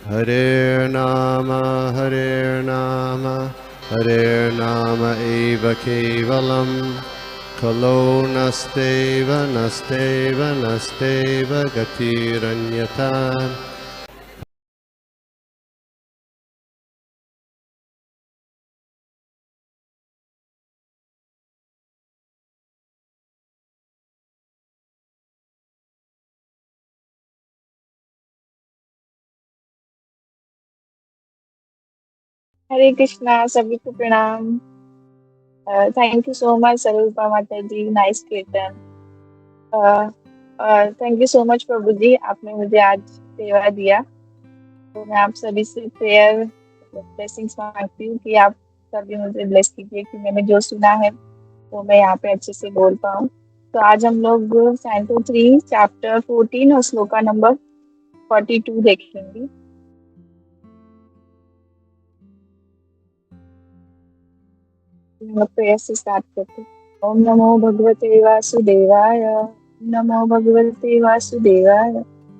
Hare Nama, Hare Nama eva kevalam, Kalo nasteva, nasteva, nasteva gatiranyata. हरे कृष्णा सभी को प्रणाम। Thank you so much स्वरूपा माता जी, nice कीर्तन। Thank you so much प्रभु जी, आपने मुझे आज सेवा दिया। तो मैं आप सभी से प्रेयर ब्लेसिंग्स मांगती हूँ कि आप सभी मुझे ब्लेस कीजिए कि मैंने जो सुना है वो मैं यहाँ पे अच्छे से बोल पाऊँ। तो आज हम लोग कैंटो 3 चैप्टर 14 और श्लोका नंबर 42 देखेंगे। प्रेयर से स्टार्ट करते हैं। ओम नमो भगवते वासुदेवाय। नमो भगवते वासुदेवाय।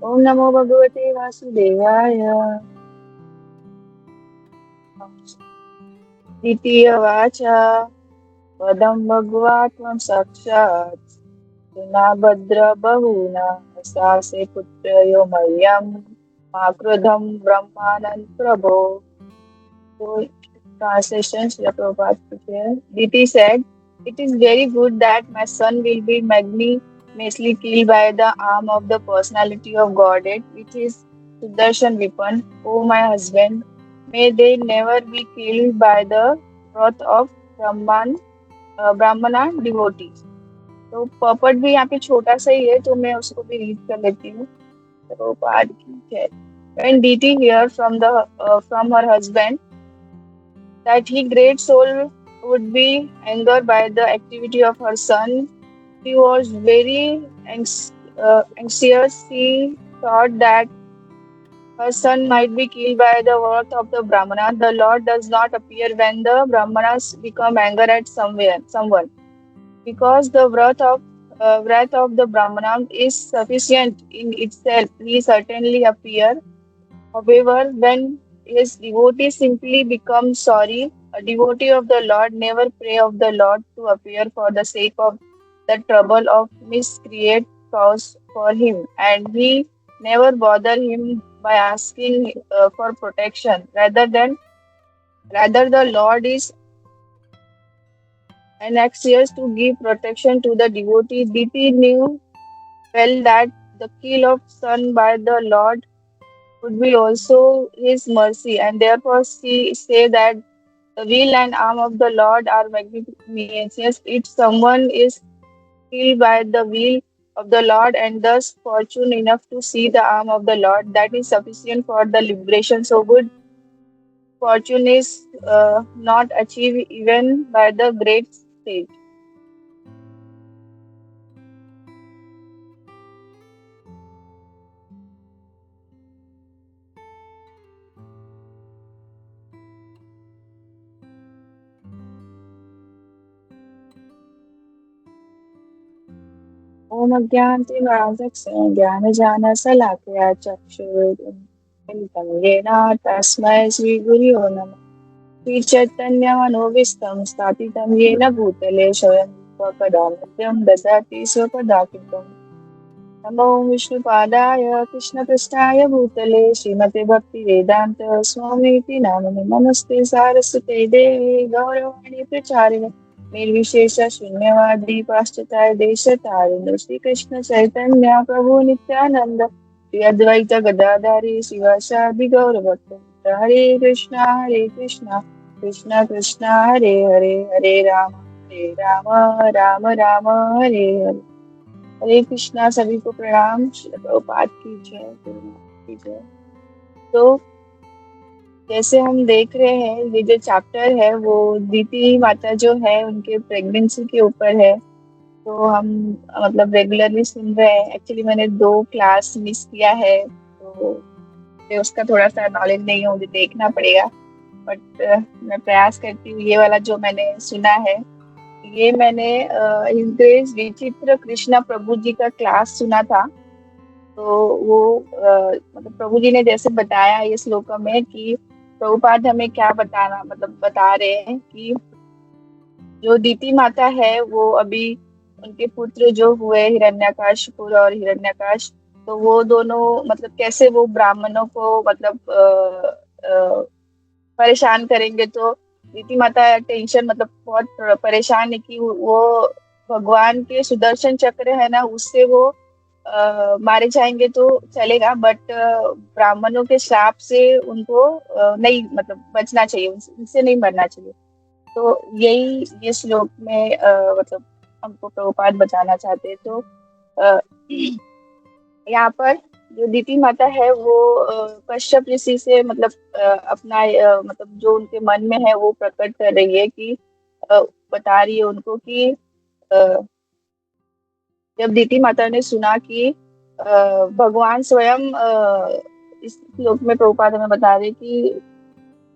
ओम नमो भगवते वासुदेवाय। द्वितीयवाच पदं भगवा त्वं साक्षात् सुनाभद्र बहुना सासे पुत्रयो मह्यं मा क्रोधं ब्रह्मानंद प्रभो। So, translation, Srila Prabhupada here. DT said, "It is very good that my son will be magnificently killed by the arm of the personality of Godhead, which is Sudarshan Vipan. O my husband, may they never be killed by the wrath of Brahmana devotees." तो पर्पट भी यहाँ पे छोटा सा ही है, तो मैं उसको भी रीड कर लेती हूँ। प्रभुपाद की है। When DT hears from her husband that his great soul would be angered by the activity of her son, she was very anxious. She thought that her son might be killed by the wrath of the Brahmana. The Lord does not appear when the Brahmanas become angry at someone. Because the wrath of the Brahmana is sufficient in itself, he certainly appear. However, when his devotee simply becomes sorry, a devotee of the Lord never pray of the Lord to appear for the sake of the trouble of miscreate cause for him, and we never bother him by asking for protection. Rather the Lord is anxious to give protection to the devotee. Diti knew well that the kill of son by the Lord would be also his mercy, and therefore she say that the will and arm of the Lord are magnificent. If someone is killed by the will of the Lord and thus fortune enough to see the arm of the Lord, that is sufficient for the liberation. So good fortune is not achieved even by the great sage. ओम अज्ञानतिमिरान्धस्य ज्ञानजानशलाकया चक्षुरुन्मिलितं येन तस्मै श्रीगुरुवे नमः। श्रीचैतन्यमनोभीष्टं स्थापितं येन भूतले स्वयं स्वपदा मह्यं ददाति स्वपदाकृतम्। नमो विष्णुपादाय कृष्णपृष्ठाय भूतले श्रीमते भक्तिवेदान्त स्वामीति नामिने। नमस्ते सारस्वते देवे गौरवाणी प्रचारिणे निर्विशेष शून्यवादी पाश्चात्य देशतारिणे। श्रीकृष्ण चैतन्य प्रभु नित्यानंद श्री अद्वैत गदाधारी शिवासादि गौरभक्त। हरे कृष्णा कृष्ण कृष्ण हरे हरे, हरे राम राम राम हरे हरे। हरे कृष्णा सभी को प्रणाम। श्रील प्रभुपाद की जय, गुरु नानक की जय। तो जैसे हम देख रहे हैं, ये जो चैप्टर है वो दीति माता जो है उनके प्रेगनेंसी के ऊपर है। तो हम मतलब रेगुलरली सुन रहे हैं। एक्चुअली मैंने 2 क्लास मिस किया है, तो मुझे उसका थोड़ा सा नॉलेज नहीं है, मुझे देखना पड़ेगा। बट मैं प्रयास करती हूँ। ये वाला जो मैंने सुना है, ये मैंने हिज ग्रेस विचित्र कृष्णा प्रभु जी का क्लास सुना था। तो वो मतलब प्रभु जी ने जैसे बताया ये श्लोक में कि प्रभुपाद हमें क्या बताना मतलब बता रहे हैं कि जो दीति माता है वो अभी उनके पुत्र जो हुए हिरण्यकाशिपुर और हिरण्यकाश, तो वो दोनों मतलब कैसे वो ब्राह्मणों को मतलब परेशान करेंगे। तो दीति माता टेंशन मतलब बहुत परेशान है कि वो भगवान के सुदर्शन चक्र है ना उससे वो मारे जाएंगे तो चलेगा, बट ब्राह्मणों के श्राप से उनको नहीं मतलब बचना चाहिए, उनसे नहीं मरना चाहिए। तो यही ये श्लोक में मतलब हमको प्रभुपाद बताना चाहते हैं। तो अ, यहाँ पर जो दीति माता है वो कश्यप ऋषि से मतलब अपना मतलब जो उनके मन में है वो प्रकट कर रही है कि अ, बता रही है उनको कि अ, जब दीति माता ने सुना कि भगवान स्वयं इस श्लोक में प्रभुपाद हमें बता रहे कि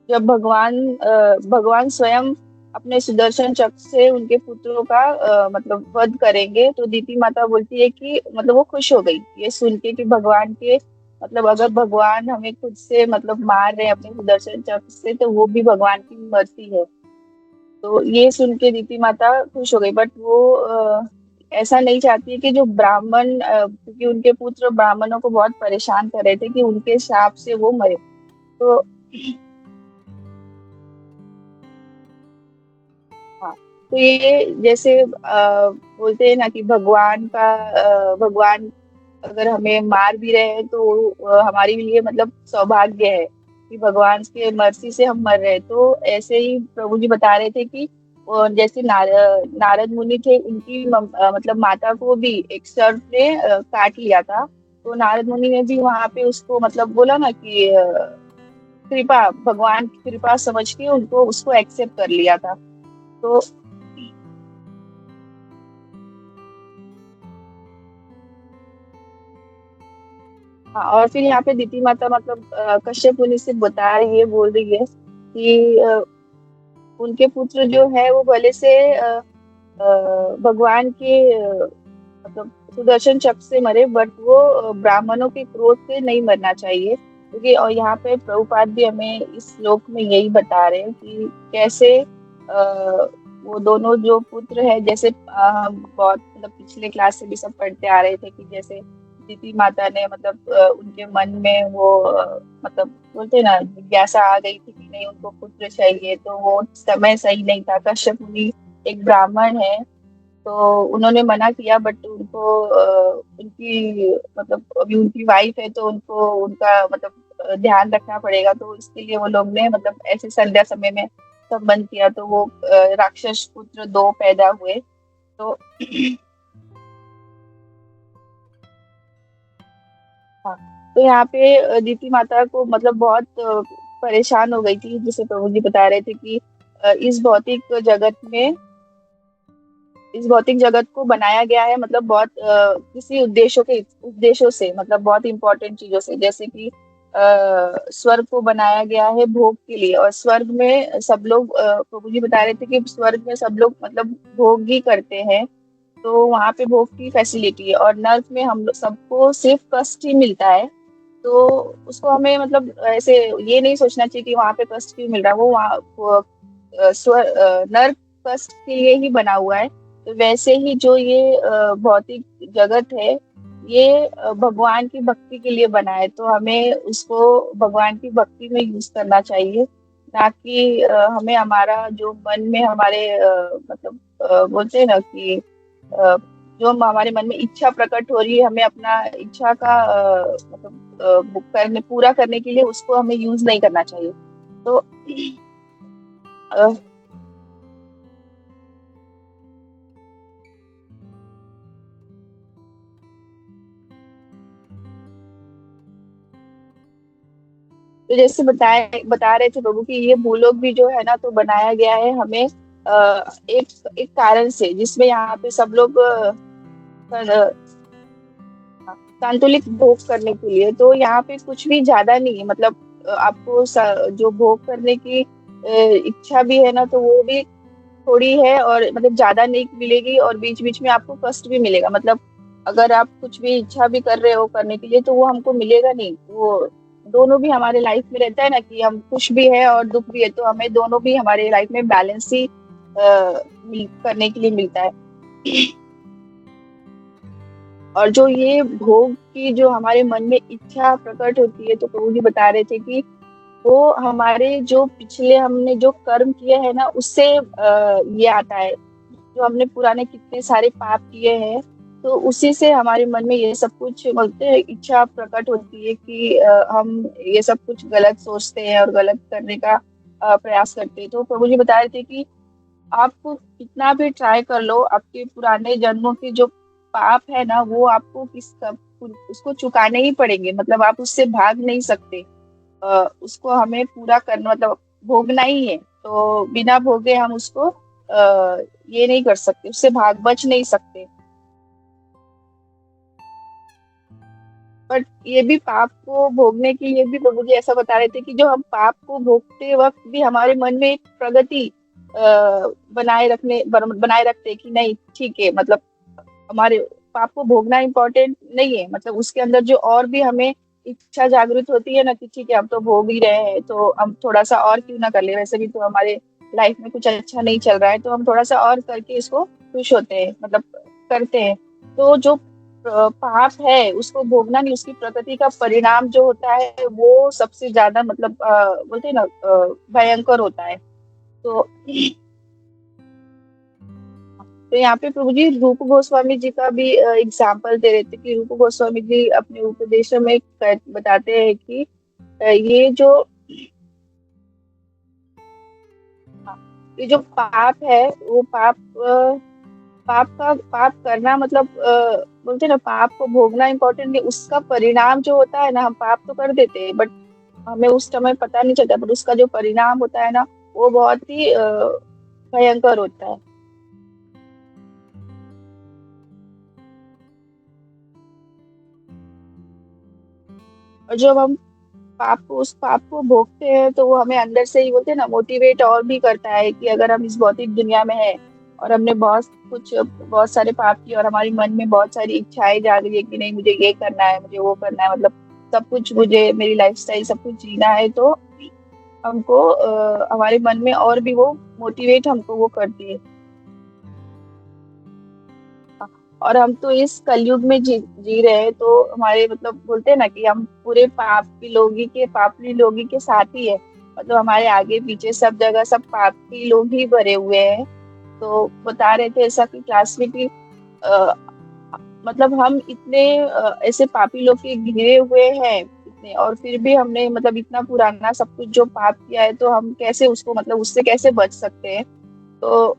जब भगवान स्वयं अपने सुदर्शन चक्र से उनके पुत्रों का मतलब वध करेंगे, तो दीति माता बोलती है कि मतलब वो खुश हो गई ये सुन के कि भगवान के मतलब अगर भगवान हमें खुद से मतलब मार रहे हैं अपने सुदर्शन चक्र से तो वो भी भगवान की मर्जी है। तो ये सुन के दीति माता खुश हो गई, बट वो ऐसा नहीं चाहती है कि जो ब्राह्मण क्योंकि उनके पुत्र ब्राह्मणों को बहुत परेशान कर रहे थे कि उनके शाप से वो मरे। तो हाँ, तो ये जैसे बोलते हैं ना कि भगवान अगर हमें मार भी रहे हैं तो हमारे लिए मतलब सौभाग्य है कि भगवान के मर्जी से हम मर रहे हैं। तो ऐसे ही प्रभु जी बता रहे थे कि जैसे नारद मुनि थे उनकी मतलब माता को भी एक सर्प ने काट लिया था। तो नारद मुनि ने भी वहां पे उसको मतलब बोला ना कि कृपा भगवान की कृपा समझ के उनको उसको एक्सेप्ट कर लिया था। तो हाँ, और फिर यहाँ पे दीति माता मतलब कश्यप मुनि से बता रही है, बोल रही है कि उनके पुत्र जो है वो भले से भगवान के मतलब सुदर्शन चक्र से मरे, बट वो ब्राह्मणों के क्रोध से नहीं मरना चाहिए। क्योंकि और यहाँ पे प्रभुपाद भी हमें इस श्लोक में यही बता रहे हैं कि कैसे वो दोनों जो पुत्र है जैसे हम बहुत मतलब पिछले क्लास से भी सब पढ़ते आ रहे थे कि जैसे दीति माता ने मतलब उनके मन में वो मतलब बोलते हैं ना जिज्ञासा आ गई थी कि नहीं उनको पुत्र चाहिए, तो वो समय सही नहीं था। कश्यप मुनि एक ब्राह्मण है तो उन्होंने मना किया, बट उनको उनकी मतलब अभी उनकी वाइफ है तो उनको उनका मतलब ध्यान रखना पड़ेगा, तो इसके लिए वो लोग ने मतलब ऐसे संध्या समय में संबंध किया, तो वो राक्षस पुत्र दो पैदा हुए। तो हाँ, तो यहाँ पे दीति माता को मतलब बहुत परेशान हो गई थी, जिसे प्रभु जी बता रहे थे कि अ, इस भौतिक जगत में इस भौतिक जगत को बनाया गया है मतलब बहुत किसी उद्देश्यों से मतलब बहुत इंपॉर्टेंट चीजों से, जैसे कि स्वर्ग को बनाया गया है भोग के लिए, और स्वर्ग में सब लोग प्रभु जी बता रहे थे कि स्वर्ग में सब लोग मतलब भोग ही करते हैं। तो वहाँ पे भोग की फैसिलिटी है, और नर्क में हम लोग सबको सिर्फ कष्ट ही मिलता है। तो उसको हमें मतलब ऐसे ये नहीं सोचना चाहिए कि वहाँ पे कष्ट क्यों मिल रहा है, नर्क कष्ट के लिए ही बना हुआ है। तो वैसे ही जो ये भौतिक जगत है ये भगवान की भक्ति के लिए बना है, तो हमें उसको भगवान की भक्ति में यूज करना चाहिए, ना कि हमें हमारा जो मन में हमारे मतलब बोलते हैं ना कि जो हमारे मन में इच्छा प्रकट हो रही है हमें अपना इच्छा का मतलब करने पूरा करने के लिए उसको हमें यूज नहीं करना चाहिए। तो अ, तो जैसे बता रहे थे प्रभु कि ये भूलोक भी जो है ना तो बनाया गया है हमें एक एक कारण से, जिसमें यहाँ पे सब लोग संतुलित भोग करने के लिए। तो यहाँ पे कुछ भी ज्यादा नहीं है मतलब आपको जो भोग करने की इच्छा भी है ना तो वो भी थोड़ी है, और मतलब ज्यादा नहीं मिलेगी, और बीच बीच में आपको कष्ट भी मिलेगा। मतलब अगर आप कुछ भी इच्छा भी कर रहे हो करने के लिए तो वो हमको मिलेगा नहीं। वो दोनों भी हमारे लाइफ में रहता है ना, कि हम खुश भी है और दुख भी है, तो हमें दोनों भी हमारे लाइफ में बैलेंस ही करने के लिए मिलता है। और जो ये भोग की जो हमारे मन में इच्छा प्रकट होती है, तो प्रभु जी बता रहे थे कि वो हमारे जो पिछले हमने जो कर्म किए हैं ना, उससे ये आता है। जो हमने पुराने कितने सारे पाप किए हैं, तो उसी से हमारे मन में ये सब कुछ बोलते हैं, इच्छा प्रकट होती है कि हम ये सब कुछ गलत सोचते हैं और गलत करने का प्रयास करते हैं। तो प्रभु जी बता रहे थे कि आपको कितना भी ट्राई कर लो, आपके पुराने जन्मों के जो पाप है ना, वो आपको उसको चुकाने ही पड़ेंगे। मतलब आप उससे भाग नहीं सकते। उसको हमें पूरा करना, मतलब भोगना ही है। तो बिना भोगे हम उसको ये नहीं कर सकते, उससे भाग बच नहीं सकते। बट ये भी पाप को भोगने के लिए भी प्रभु जी ऐसा बता रहे थे कि जो हम पाप को भोगते वक्त भी हमारे मन में एक प्रगति बनाए रखते हैं कि नहीं ठीक है, मतलब हमारे पाप को भोगना इम्पोर्टेंट नहीं है। मतलब उसके अंदर जो और भी हमें इच्छा जागृत होती है ना, कि ठीक है हम तो भोग ही रहे हैं, तो हम थोड़ा सा और क्यों ना कर ले, वैसे भी तो हमारे लाइफ में कुछ अच्छा नहीं चल रहा है, तो हम थोड़ा सा और करके इसको खुश होते हैं, मतलब करते हैं। तो जो पाप है उसको भोगना नहीं, उसकी प्रकृति का परिणाम जो होता है वो सबसे ज्यादा, मतलब बोलते हैं ना, भयंकर होता है। तो तो यहाँ पे प्रभु जी रूप गोस्वामी जी का भी एग्जाम्पल दे रहे थे कि रूप गोस्वामी जी अपने उपदेश में बताते हैं कि ये जो ये जो पाप है वो पाप करना, मतलब बोलते हैं ना, पाप को भोगना इम्पोर्टेंट नहीं, उसका परिणाम जो होता है ना, हम पाप तो कर देते हैं बट हमें उस समय पता नहीं चलता, बट उसका जो परिणाम होता है ना, वो बहुत ही भयंकर होता है। और जब हम उस पाप को भोगते हैं, तो वो हमें अंदर से ही बोलते हैं ना, मोटिवेट और भी करता है कि अगर हम इस भौतिक दुनिया में हैं और हमने बहुत सारे पाप किए और हमारे मन में बहुत सारी इच्छाएं जाग रही है कि नहीं मुझे ये करना है, मुझे वो करना है, मतलब सब कुछ मुझे, मेरी लाइफस्टाइल सब कुछ जीना है, तो हमको हमारे मन में और भी वो मोटिवेट हमको वो करती है। और हम तो इस कलयुग में जी रहे हैं, तो हमारे, मतलब बोलते हैं ना कि हम पूरे पापी लोगी के साथ ही है। मतलब हमारे आगे पीछे सब जगह सब पापी लोग ही भरे हुए हैं। तो बता रहे थे ऐसा कि क्लास में कि अ, मतलब हम इतने ऐसे पापी लोग के घिरे हुए हैं इतने, और फिर भी हमने मतलब इतना पुराना सब कुछ जो पाप किया है, तो हम कैसे उसको, मतलब उससे कैसे बच सकते हैं। तो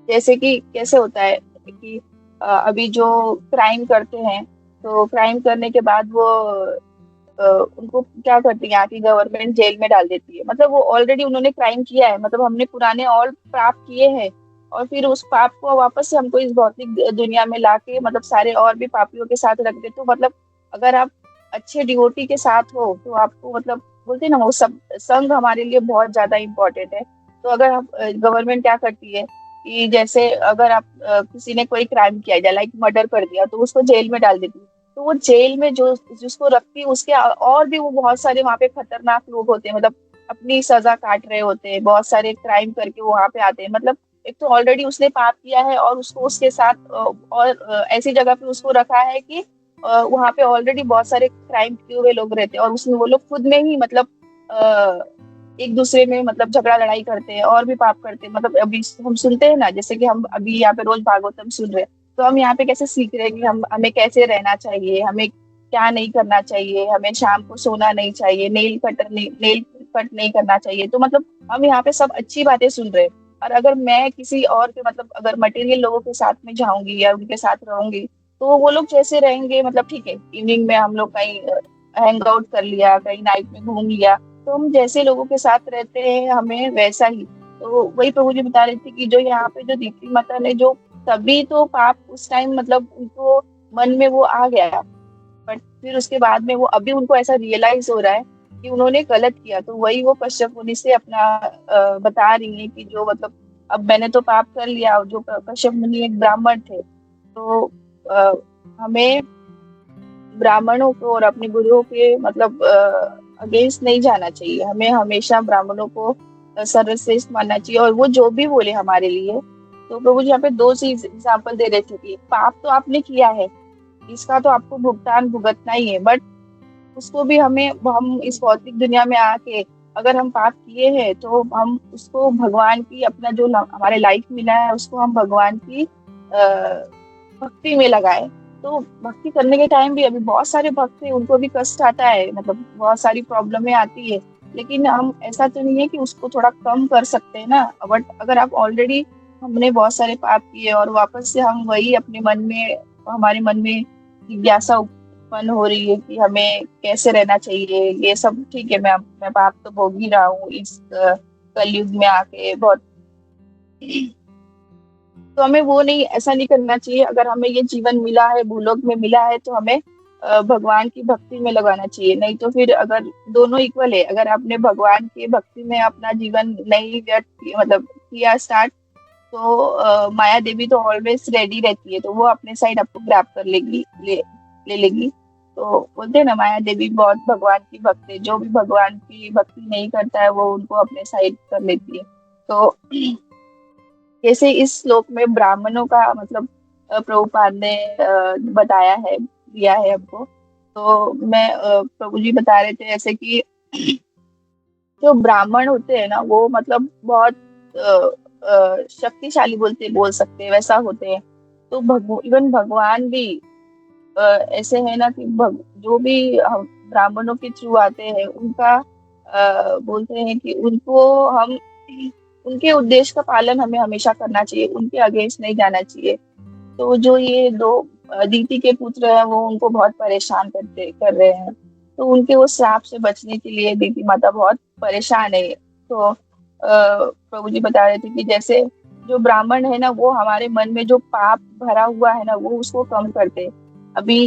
जैसे कि कैसे होता है कि अभी जो क्राइम करते हैं, तो क्राइम करने के बाद वो उनको क्या करती है, यहाँ की गवर्नमेंट जेल में डाल देती है। मतलब वो ऑलरेडी उन्होंने क्राइम किया है, मतलब हमने पुराने और पाप किए हैं, और फिर उस पाप को वापस से हमको इस भौतिक दुनिया में लाके, मतलब सारे और भी पापियों के साथ रख दे। तो मतलब अगर आप अच्छे डिवोटी के साथ हो, तो आपको, मतलब बोलते हैं ना, वो सब संग हमारे लिए बहुत ज्यादा इंपॉर्टेंट है। तो अगर आप गवर्नमेंट क्या करती है कि जैसे अगर आप किसी ने कोई क्राइम किया जाए, लाइक मर्डर कर दिया, तो उसको जेल में डाल देती है। तो वो जेल में जो जिसको रखती है, उसके और भी वो बहुत सारे वहां पे खतरनाक लोग होते हैं, मतलब अपनी सजा काट रहे होते हैं, बहुत सारे क्राइम करके वो वहां पे आते हैं। मतलब एक तो ऑलरेडी उसने पाप किया है, और उसको उसके साथ और ऐसी जगह पे उसको रखा है कि वहां पे ऑलरेडी बहुत सारे क्राइम किए हुए लोग रहते हैं, और उसमें वो लोग खुद में ही, मतलब एक दूसरे में, मतलब झगड़ा लड़ाई करते हैं और भी पाप करते हैं। मतलब अभी हम सुनते हैं ना, जैसे कि हम अभी यहाँ पे रोज भागवतम सुन रहे हैं, तो हम यहाँ पे कैसे सीख रहे हैं कि हम हमें कैसे रहना चाहिए, हमें क्या नहीं करना चाहिए, हमें शाम को सोना नहीं चाहिए, नेल कट नहीं करना चाहिए। तो मतलब हम यहाँ पे सब अच्छी बातें सुन रहे हैं। और अगर मैं किसी और के, मतलब अगर मटेरियल लोगों के साथ में जाऊंगी या उनके साथ रहूंगी, तो वो लोग जैसे रहेंगे, मतलब ठीक है इवनिंग में हम लोग कहीं हैंग आउट कर लिया, कहीं नाइट में घूम लिया, तो हम जैसे लोगों के साथ रहते हैं हमें वैसा ही। तो वही प्रभु जी बता रहे थे कि जो यहाँ पे जो दीप्ति माता ने जो, तभी तो पाप उस टाइम, मतलब उनको मन में वो आ गया, बट फिर उसके बाद में वो अभी उनको ऐसा रियलाइज हो रहा है कि उन्होंने गलत किया। तो वही वो कश्यप मुनि से अपना बता रही है कि जो, मतलब अब मैंने तो पाप कर लिया। और जो कश्यप मुनि एक ब्राह्मण थे, तो हमें ब्राह्मणों को और अपने गुरुओं के मतलब अगेंस्ट नहीं जाना चाहिए। हमें हमेशा ब्राह्मणों को सर्वश्रेष्ठ मानना चाहिए, और वो जो भी बोले हमारे लिए। तो प्रभु जी यहाँ पे दो चीज एग्जाम्पल दे रहे थे कि पाप तो आपने किया है, इसका तो आपको भुगतान भुगतना ही है, बट उसको भी हम इस भौतिक दुनिया में आके अगर हम पाप किए हैं तो हम उसको भगवान की अपना जो हमारे लाइफ मिला है उसको हम भगवान की भक्ति में लगाए। तो भक्ति करने के टाइम भी अभी बहुत सारे भक्त हैं, उनको भी कष्ट आता है, मतलब बहुत सारी प्रॉब्लमें आती है, लेकिन हम ऐसा तो नहीं है कि उसको थोड़ा कम कर सकते हैं ना। बट अगर आप ऑलरेडी हमने बहुत सारे पाप किए और वापस से हम वही अपने मन में हमारे मन में जिज्ञासा उत्पन्न हो रही है कि हमें कैसे रहना चाहिए, ये सब ठीक है, मैं पाप तो भोग ही रहा हूँ इस कलयुग में आके बहुत। तो हमें वो नहीं, ऐसा नहीं करना चाहिए। अगर हमें ये जीवन मिला है, भूलोक में मिला है, तो हमें भगवान की भक्ति में लगाना चाहिए। नहीं तो फिर अगर दोनों इक्वल है, अगर आपने भगवान की भक्ति में अपना जीवन नहीं व्यर्थ मतलब किया स्टार्ट, तो माया देवी तो ऑलवेज रेडी रहती है, तो वो अपने साइड आपको ग्रैब कर लेगी, ले लेगी। तो बोलते हैं ना, माया देवी बहुत भगवान की भक्त है, जो भी भगवान की भक्ति नहीं करता है वो उनको अपने साइड कर लेती है। तो जैसे इस श्लोक में ब्राह्मणों का मतलब प्रभुपाद ने बताया है, दिया है हमको। तो मैं प्रभु जी बता रहे थे ऐसे कि जो ब्राह्मण होते हैं ना वो मतलब बहुत शक्तिशाली बोल सकते हैं, वैसा होते हैं। तो इवन भगवान भी ऐसे है ना कि जो भी हम ब्राह्मणों के थ्रू आते हैं उनका बोलते हैं कि उनको हम उनके उद्देश्य का पालन हमें हमेशा करना चाहिए, उनके अगेंस्ट नहीं जाना चाहिए। तो जो ये दो दीति के पुत्र हैं वो उनको बहुत परेशान कर रहे हैं। तो उनके वो श्राप से बचने के लिए दीति माता बहुत परेशान है। तो प्रभु जी बता रहे थे कि जैसे जो ब्राह्मण है ना वो हमारे मन में जो पाप भरा हुआ है ना वो उसको कम करते। अभी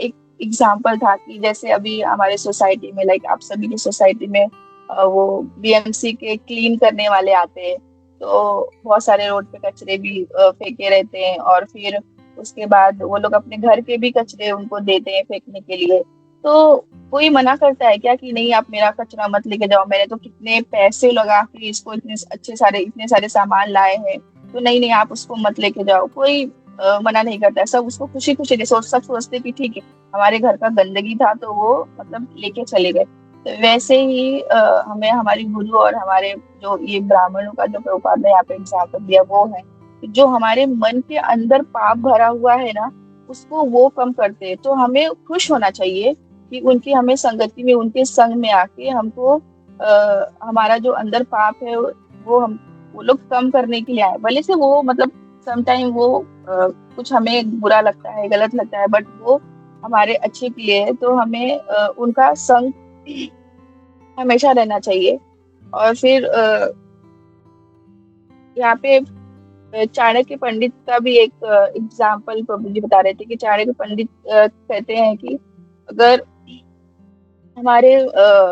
एक एग्जाम्पल था कि जैसे अभी हमारे सोसाइटी में, लाइक आप सभी की सोसाइटी में वो बीएमसी के क्लीन करने वाले आते हैं। तो बहुत सारे रोड पे कचरे भी फेंके रहते हैं, और फिर उसके बाद वो लोग अपने घर के भी कचरे उनको देते हैं फेंकने के लिए। तो कोई मना करता है क्या कि नहीं आप मेरा कचरा मत लेके जाओ, मैंने तो कितने पैसे लगा के इसको इतने सारे सामान लाए हैं, तो नहीं नहीं आप उसको मत लेके जाओ। कोई मना नहीं करता है, सब उसको खुशी खुशी सब सोचते कि ठीक है हमारे घर का गंदगी था तो वो मतलब लेके चले गए। तो वैसे ही हमें हमारी गुरु और हमारे जो ये ब्राह्मणों का जो प्रभुपाद ने यहाँ पे एग्जाम्पल दिया वो है कि जो हमारे मन के अंदर पाप भरा हुआ है ना उसको वो कम करते हैं। तो हमें खुश होना चाहिए कि उनकी हमें संगति में, उनके संग में आके हमको हमारा जो अंदर पाप है वो लोग कम करने के लिए आए। भले से वो मतलब समटाइम वो कुछ हमें बुरा लगता है, गलत लगता है, बट वो हमारे अच्छे के लिए है। तो हमें उनका संग हमेशा रहना चाहिए। और फिर यहाँ पे चाणक्य पंडित का भी एक एग्जाम्पल प्रभु जी बता रहे थे कि चाणक्य पंडित कहते हैं कि अगर हमारे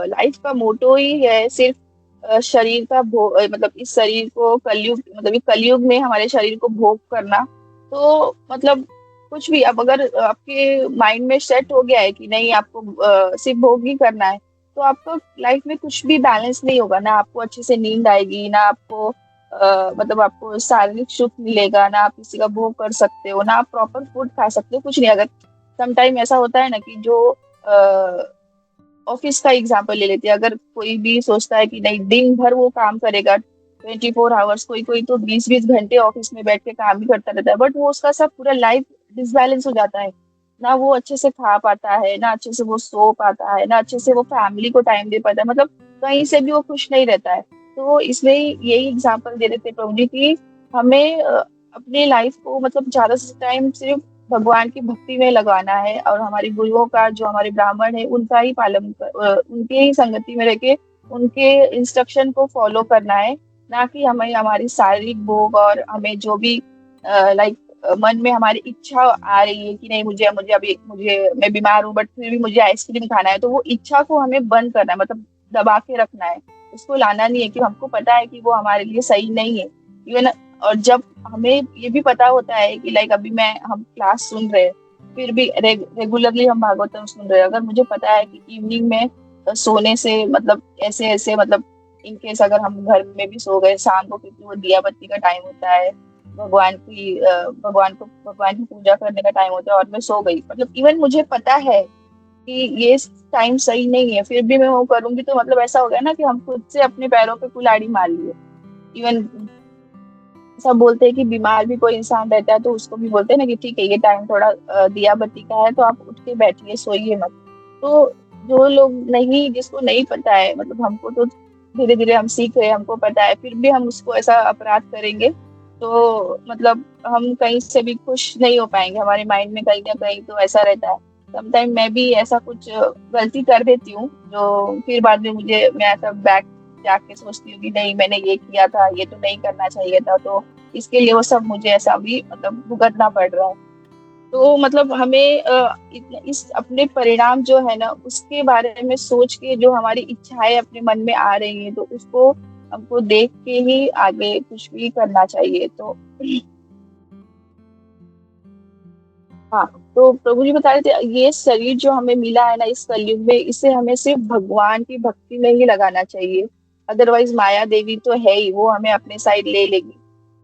लाइफ का मोटो ही है सिर्फ शरीर का भोग, मतलब इस शरीर को कलयुग, मतलब इस कलयुग में हमारे शरीर को भोग करना, तो मतलब कुछ भी अब अगर आपके माइंड में सेट हो गया है कि नहीं आपको सिर्फ भोग ही करना है, तो आपको लाइफ में कुछ भी बैलेंस नहीं होगा। ना आपको अच्छे से नींद आएगी, ना आपको मतलब आपको शारीरिक सुख मिलेगा, ना आप किसी का भोग कर सकते हो, ना आप प्रॉपर फूड खा सकते हो, कुछ नहीं। अगर समटाइम ऐसा होता है ना कि जो ऑफिस का एग्जाम्पल ले लेते हैं, अगर कोई भी सोचता है कि नहीं दिन भर वो काम करेगा 24 आवर्स, कोई कोई तो 20-20 घंटे ऑफिस में बैठ के काम ही करता रहता है, बट वो उसका सब पूरा लाइफ डिसबैलेंस हो जाता है। ना वो अच्छे से खा पाता है, ना अच्छे से वो सो पाता है, ना अच्छे से वो फैमिली को टाइम दे पाता है, मतलब कहीं से भी वो खुश नहीं रहता है। तो इसमें यही एग्जाम्पल दे देते प्रभु जी की हमें अपनी लाइफ को मतलब ज्यादा से टाइम सिर्फ भगवान की भक्ति में लगाना है, और हमारे गुरुओं का जो हमारे ब्राह्मण है उनका ही उनके ही संगति में रह के उनके इंस्ट्रक्शन को फॉलो करना है। ना कि हमें हमारी शारीरिक भोग और हमें जो भी लाइक मन में हमारी इच्छा आ रही है कि नहीं मुझे मैं बीमार हूँ बट फिर भी मुझे आइसक्रीम खाना है, तो वो इच्छा को हमें बंद करना है, मतलब दबा के रखना है, उसको लाना नहीं है। कि हमको पता है कि वो हमारे लिए सही नहीं है। इवन और जब हमें ये भी पता होता है कि लाइक अभी मैं हम क्लास सुन रहे हैं, फिर भी रेगुलरली हम भागवतम सुन रहे हैं, अगर मुझे पता है कि इवनिंग में सोने से मतलब ऐसे ऐसे मतलब इन केस अगर हम घर में भी सो गए शाम को, क्योंकि वो दिया बत्ती का टाइम होता है, भगवान की पूजा करने का टाइम होता है, और मैं सो गई, मतलब इवन मुझे पता है कि ये टाइम सही नहीं है, फिर भी मैं वो करूंगी, तो मतलब ऐसा हो गया ना कि हम खुद से अपने पैरों पे कुल्हाड़ी मार लिए। इवन सब बोलते हैं कि बीमार भी कोई इंसान रहता है तो उसको भी बोलते हैं ना कि ठीक है ये टाइम थोड़ा दिया बत्ती का है, तो आप उठ के बैठिए, सोइए मत। तो जो लोग नहीं, जिसको नहीं पता है, मतलब हमको तो धीरे धीरे हम सीख रहे हैं, हमको पता है, फिर भी हम उसको ऐसा अपराध करेंगे, तो मतलब हम कहीं से भी खुश नहीं हो पाएंगे, हमारे माइंड में कहीं ना कहीं तो ऐसा रहता है। समटाइम मैं भी ऐसा कुछ गलती कर देती हूँ, जो फिर बाद में मैं ऐसा बैक जाके सोचती हूँ कि नहीं मैंने ये किया था, ये तो नहीं करना चाहिए था, तो इसके लिए वो सब मुझे ऐसा भी मतलब भुगतना पड़ रहा है। तो मतलब हमें इस अपने परिणाम जो है ना उसके बारे में सोच के, जो हमारी इच्छाएं अपने मन में आ रही हैं, तो उसको हमको देख के ही आगे कुछ भी करना चाहिए। तो हाँ, तो प्रभु जी बता रहे थे ये शरीर जो हमें मिला है ना इस कलयुग में, इसे हमें सिर्फ भगवान की भक्ति में ही लगाना चाहिए, अदरवाइज माया देवी तो है ही, वो हमें अपने साइड ले लेगी,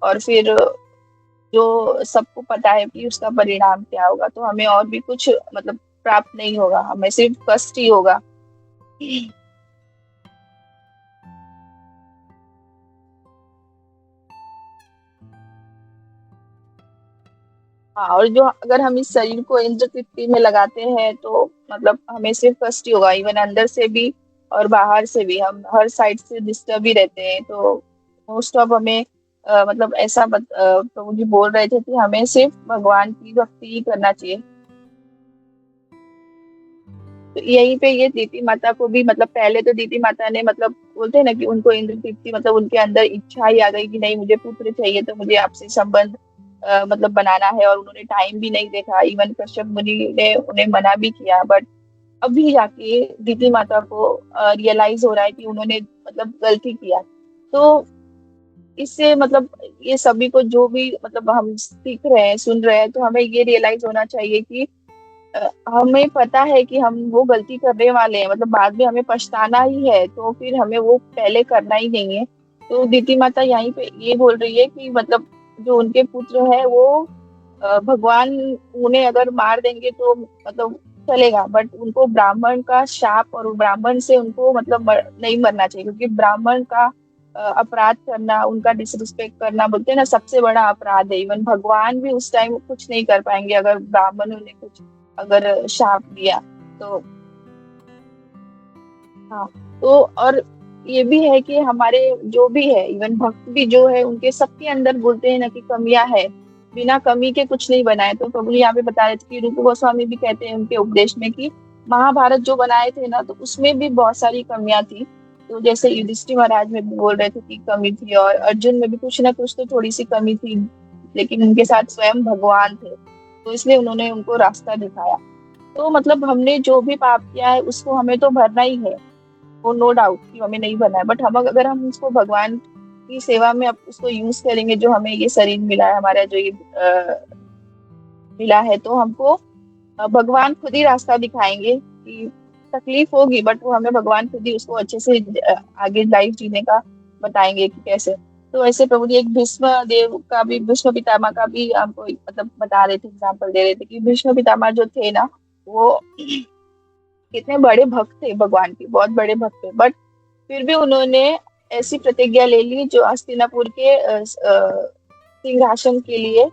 और फिर जो सबको पता है कि उसका परिणाम क्या होगा, तो हमें और भी कुछ मतलब प्राप्त नहीं होगा, हमें सिर्फ कष्ट ही होगा। हाँ, और जो अगर हम इस शरीर को इंद्र तृप्ति में लगाते हैं तो मतलब हमें सिर्फ कष्ट ही होगा, इवन अंदर से भी और बाहर से भी हम हर साइड से डिस्टर्ब ही रहते हैं। तो मोस्ट ऑफ हमें मतलब ऐसा प्रभु जी बोल रहे थे कि हमें सिर्फ भगवान की भक्ति ही करना चाहिए। तो यहीं पे ये दीति माता को भी मतलब पहले तो दीति माता ने मतलब बोलते हैं ना कि उनको इंद्र तृप्ति मतलब उनके अंदर इच्छा ही आ गई कि नहीं मुझे पुत्र चाहिए, तो मुझे आपसे संबंध मतलब बनाना है, और उन्होंने टाइम भी नहीं देखा, इवन कश्यप मुनि ने उन्हें मना भी किया, बट अभी जाके दीति माता को रियलाइज हो रहा है कि उन्होंने मतलब गलती किया। तो इससे मतलब ये सभी को जो भी मतलब हम सीख रहे हैं सुन रहे हैं, तो हमें ये रियलाइज होना चाहिए कि हमें पता है कि हम वो गलती करने वाले हैं, मतलब बाद में हमें पछताना ही है, तो फिर हमें वो पहले करना ही नहीं है। तो दीति माता यहीं पे ये बोल रही है कि मतलब जो उनके पुत्र है वो भगवान उन्हें अगर मार देंगे तो मतलब चलेगा, बट उनको ब्राह्मण का शाप और ब्राह्मण से उनको मतलब नहीं मरना चाहिए, क्योंकि ब्राह्मण का अपराध करना, उनका डिसरिस्पेक्ट करना बोलते हैं ना सबसे बड़ा अपराध है। इवन भगवान भी उस टाइम कुछ नहीं कर पाएंगे अगर ब्राह्मणों ने कुछ अगर शाप दिया। तो हाँ, तो और ये भी है कि हमारे जो भी है इवन भक्त भी जो है उनके सबके अंदर बोलते हैं ना कि कमियां है, बिना कमी के कुछ नहीं बनाए। तो प्रभु जी यहाँ पे बता रहे थे कि रूप गोस्वामी भी कहते हैं उनके उपदेश में कि महाभारत जो बनाए थे ना तो उसमें भी बहुत सारी कमियां थी। तो जैसे युधिष्ठिर महाराज में भी बोल रहे थे कि कमी थी, और अर्जुन में भी कुछ ना कुछ तो थोड़ी सी कमी थी, लेकिन उनके साथ स्वयं भगवान थे, तो इसलिए उन्होंने उनको रास्ता दिखाया। तो मतलब हमने जो भी पाप किया है उसको हमें तो भरना ही है, वो नो डाउट कि हमें नहीं भरना है, बट हम अगर हम उसको भगवान की सेवा में अब उसको यूज करेंगे, जो हमें ये शरीर मिला है, हमारा जो ये मिला है, तो हमको भगवान खुद ही रास्ता दिखाएंगे कि तकलीफ होगी, बट वो हमें भगवान खुद ही उसको अच्छे से आगे लाइफ जीने का बताएंगे कि कैसे। तो ऐसे प्रभु जी एक भीष्म देव का भी, भीष्म पितामह का भी हमको मतलब बता रहे थे, एग्जाम्पल दे रहे थे कि भीष्म पितामह जो थे ना वो कितने बड़े भक्त थे, भगवान के बहुत बड़े भक्त थे, बट फिर भी उन्होंने ऐसी प्रतिज्ञा ले ली जो हस्तिनापुर के सिंहासन के लिए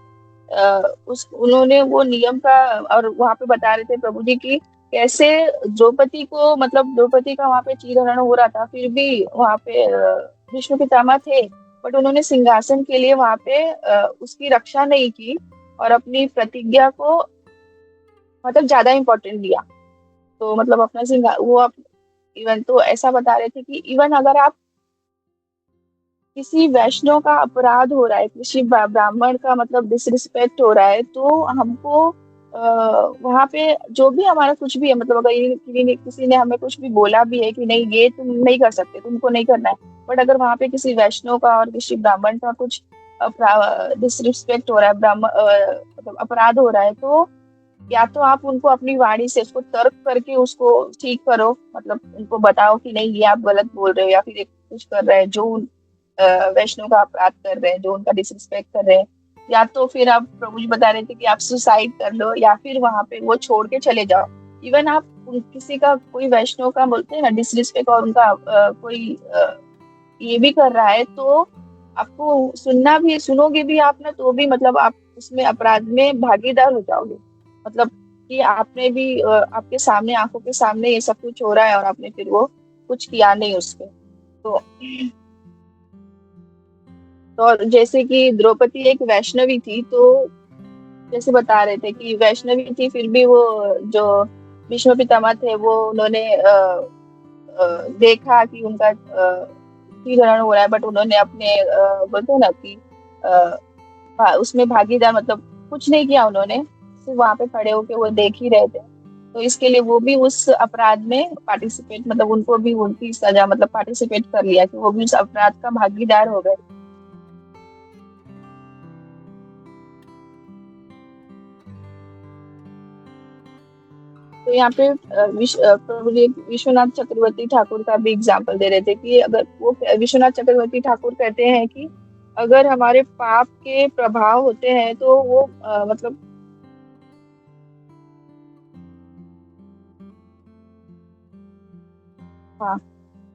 उस उन्होंने वो नियम का, और वहां पे बता रहे थे प्रभु जी की कैसे द्रौपदी को मतलब द्रौपदी का वहां पे चीरहरण हो रहा था, फिर भी वहां पे भीष्म पितामह थे, बट उन्होंने सिंहासन के लिए वहां पे उसकी रक्षा नहीं की, और अपनी प्रतिज्ञा को मतलब ज्यादा इंपॉर्टेंट दिया। तो मतलब अपना सिंहा वो आप इवन तो ऐसा बता रहे थे कि इवन अगर आप किसी वैष्णव का अपराध हो रहा है, किसी ब्राह्मण का मतलब डिसरिस्पेक्ट हो रहा है, तो हमको वहां पे जो भी हमारा कुछ भी है, मतलब अगर किसी ने हमें कुछ भी बोला भी है कि नहीं ये तुम नहीं कर सकते, तुमको नहीं करना है, बट अगर वहां पे किसी वैष्णव का और किसी ब्राह्मण का कुछ डिसरिस्पेक्ट हो रहा है, मतलब अपराध हो रहा है, तो या तो आप उनको अपनी वाणी से उसको तर्क करके उसको ठीक करो, मतलब उनको बताओ कि नहीं ये आप गलत बोल रहे हो, या फिर एक कुछ कर रहे हैं जो वैष्णव का अपराध कर रहे हैं, जो उनका डिसरिस्पेक्ट कर रहे हैं, या तो फिर आप प्रभु जी बता रहे थे कि आप सुसाइड कर लो, या फिर वहां पे वो छोड़ के चले जाओ। इवन आप किसी का कोई वैष्णव का बोलते हैं ना डिसरिस्पेक्ट, और उनका कोई ये भी कर रहा है, तो आपको सुनोगे भी आप ना, तो भी मतलब आप उसमें अपराध में भागीदार हो जाओगे। मतलब कि आपने भी आपके सामने, आंखों के सामने ये सब कुछ हो रहा है, और आपने फिर वो कुछ किया नहीं उसके। तो और जैसे कि द्रौपदी एक वैष्णवी थी, तो जैसे बता रहे थे कि वैष्णवी थी, फिर भी वो जो भीष्म पितामह थे, वो उन्होंने देखा कि उनका हरण हो रहा है, बट उन्होंने अपने बोलते हैं ना कि उसमें भागीदार, मतलब कुछ नहीं किया उन्होंने, सिर्फ वहां पे खड़े होके वो देख ही रहे थे। तो इसके लिए वो भी उस अपराध में पार्टिसिपेट, मतलब उनको भी उनकी सजा, मतलब पार्टिसिपेट कर लिया कि वो भी उस अपराध का भागीदार हो गए। तो यहाँ पे प्रभु जी विश्वनाथ चक्रवर्ती ठाकुर का भी एग्जाम्पल दे रहे थे कि अगर वो विश्वनाथ चक्रवर्ती ठाकुर कहते हैं कि अगर हमारे पाप के प्रभाव होते हैं तो वो मतलब हाँ,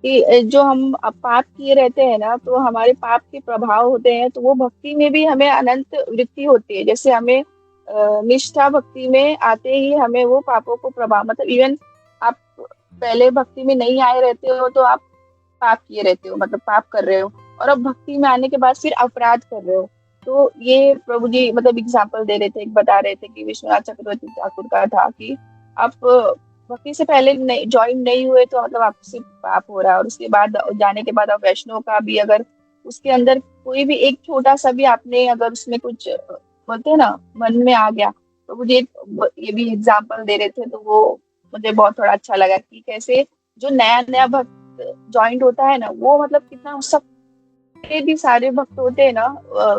कि जो हम पाप किए रहते हैं ना, तो हमारे पाप के प्रभाव होते हैं, तो वो भक्ति में भी हमें अनंत वृत्ति होती है। जैसे हमें निष्ठा भक्ति में आते ही हमें वो पापों को प्रभाव, मतलब इवन आप पहले भक्ति में नहीं आए रहते हो तो आप पाप किए रहते हो, मतलब पाप कर रहे हो, और अब भक्ति में आने के बाद फिर अपराध कर रहे हो। तो ये प्रभु जी मतलब एग्जाम्पल दे रहे थे, एक बता रहे थे कि विश्वनाथ चक्रवर्ती ठाकुर का था कि आप भक्ति से पहले नहीं ज्वाइन नहीं हुए तो मतलब आपसे पाप हो रहा है, और उसके बाद जाने के बाद आप वैष्णव का भी अगर उसके अंदर कोई भी एक छोटा सा भी आपने अगर उसमें कुछ बोलते हैं ना मन में आ गया, तो मुझे ये भी एग्जाम्पल दे रहे थे, तो वो मुझे बहुत थोड़ा अच्छा लगा कि कैसे जो नया नया भक्त ज्वाइंट होता है ना, वो मतलब कितना सबके भी सारे भक्त होते हैं ना,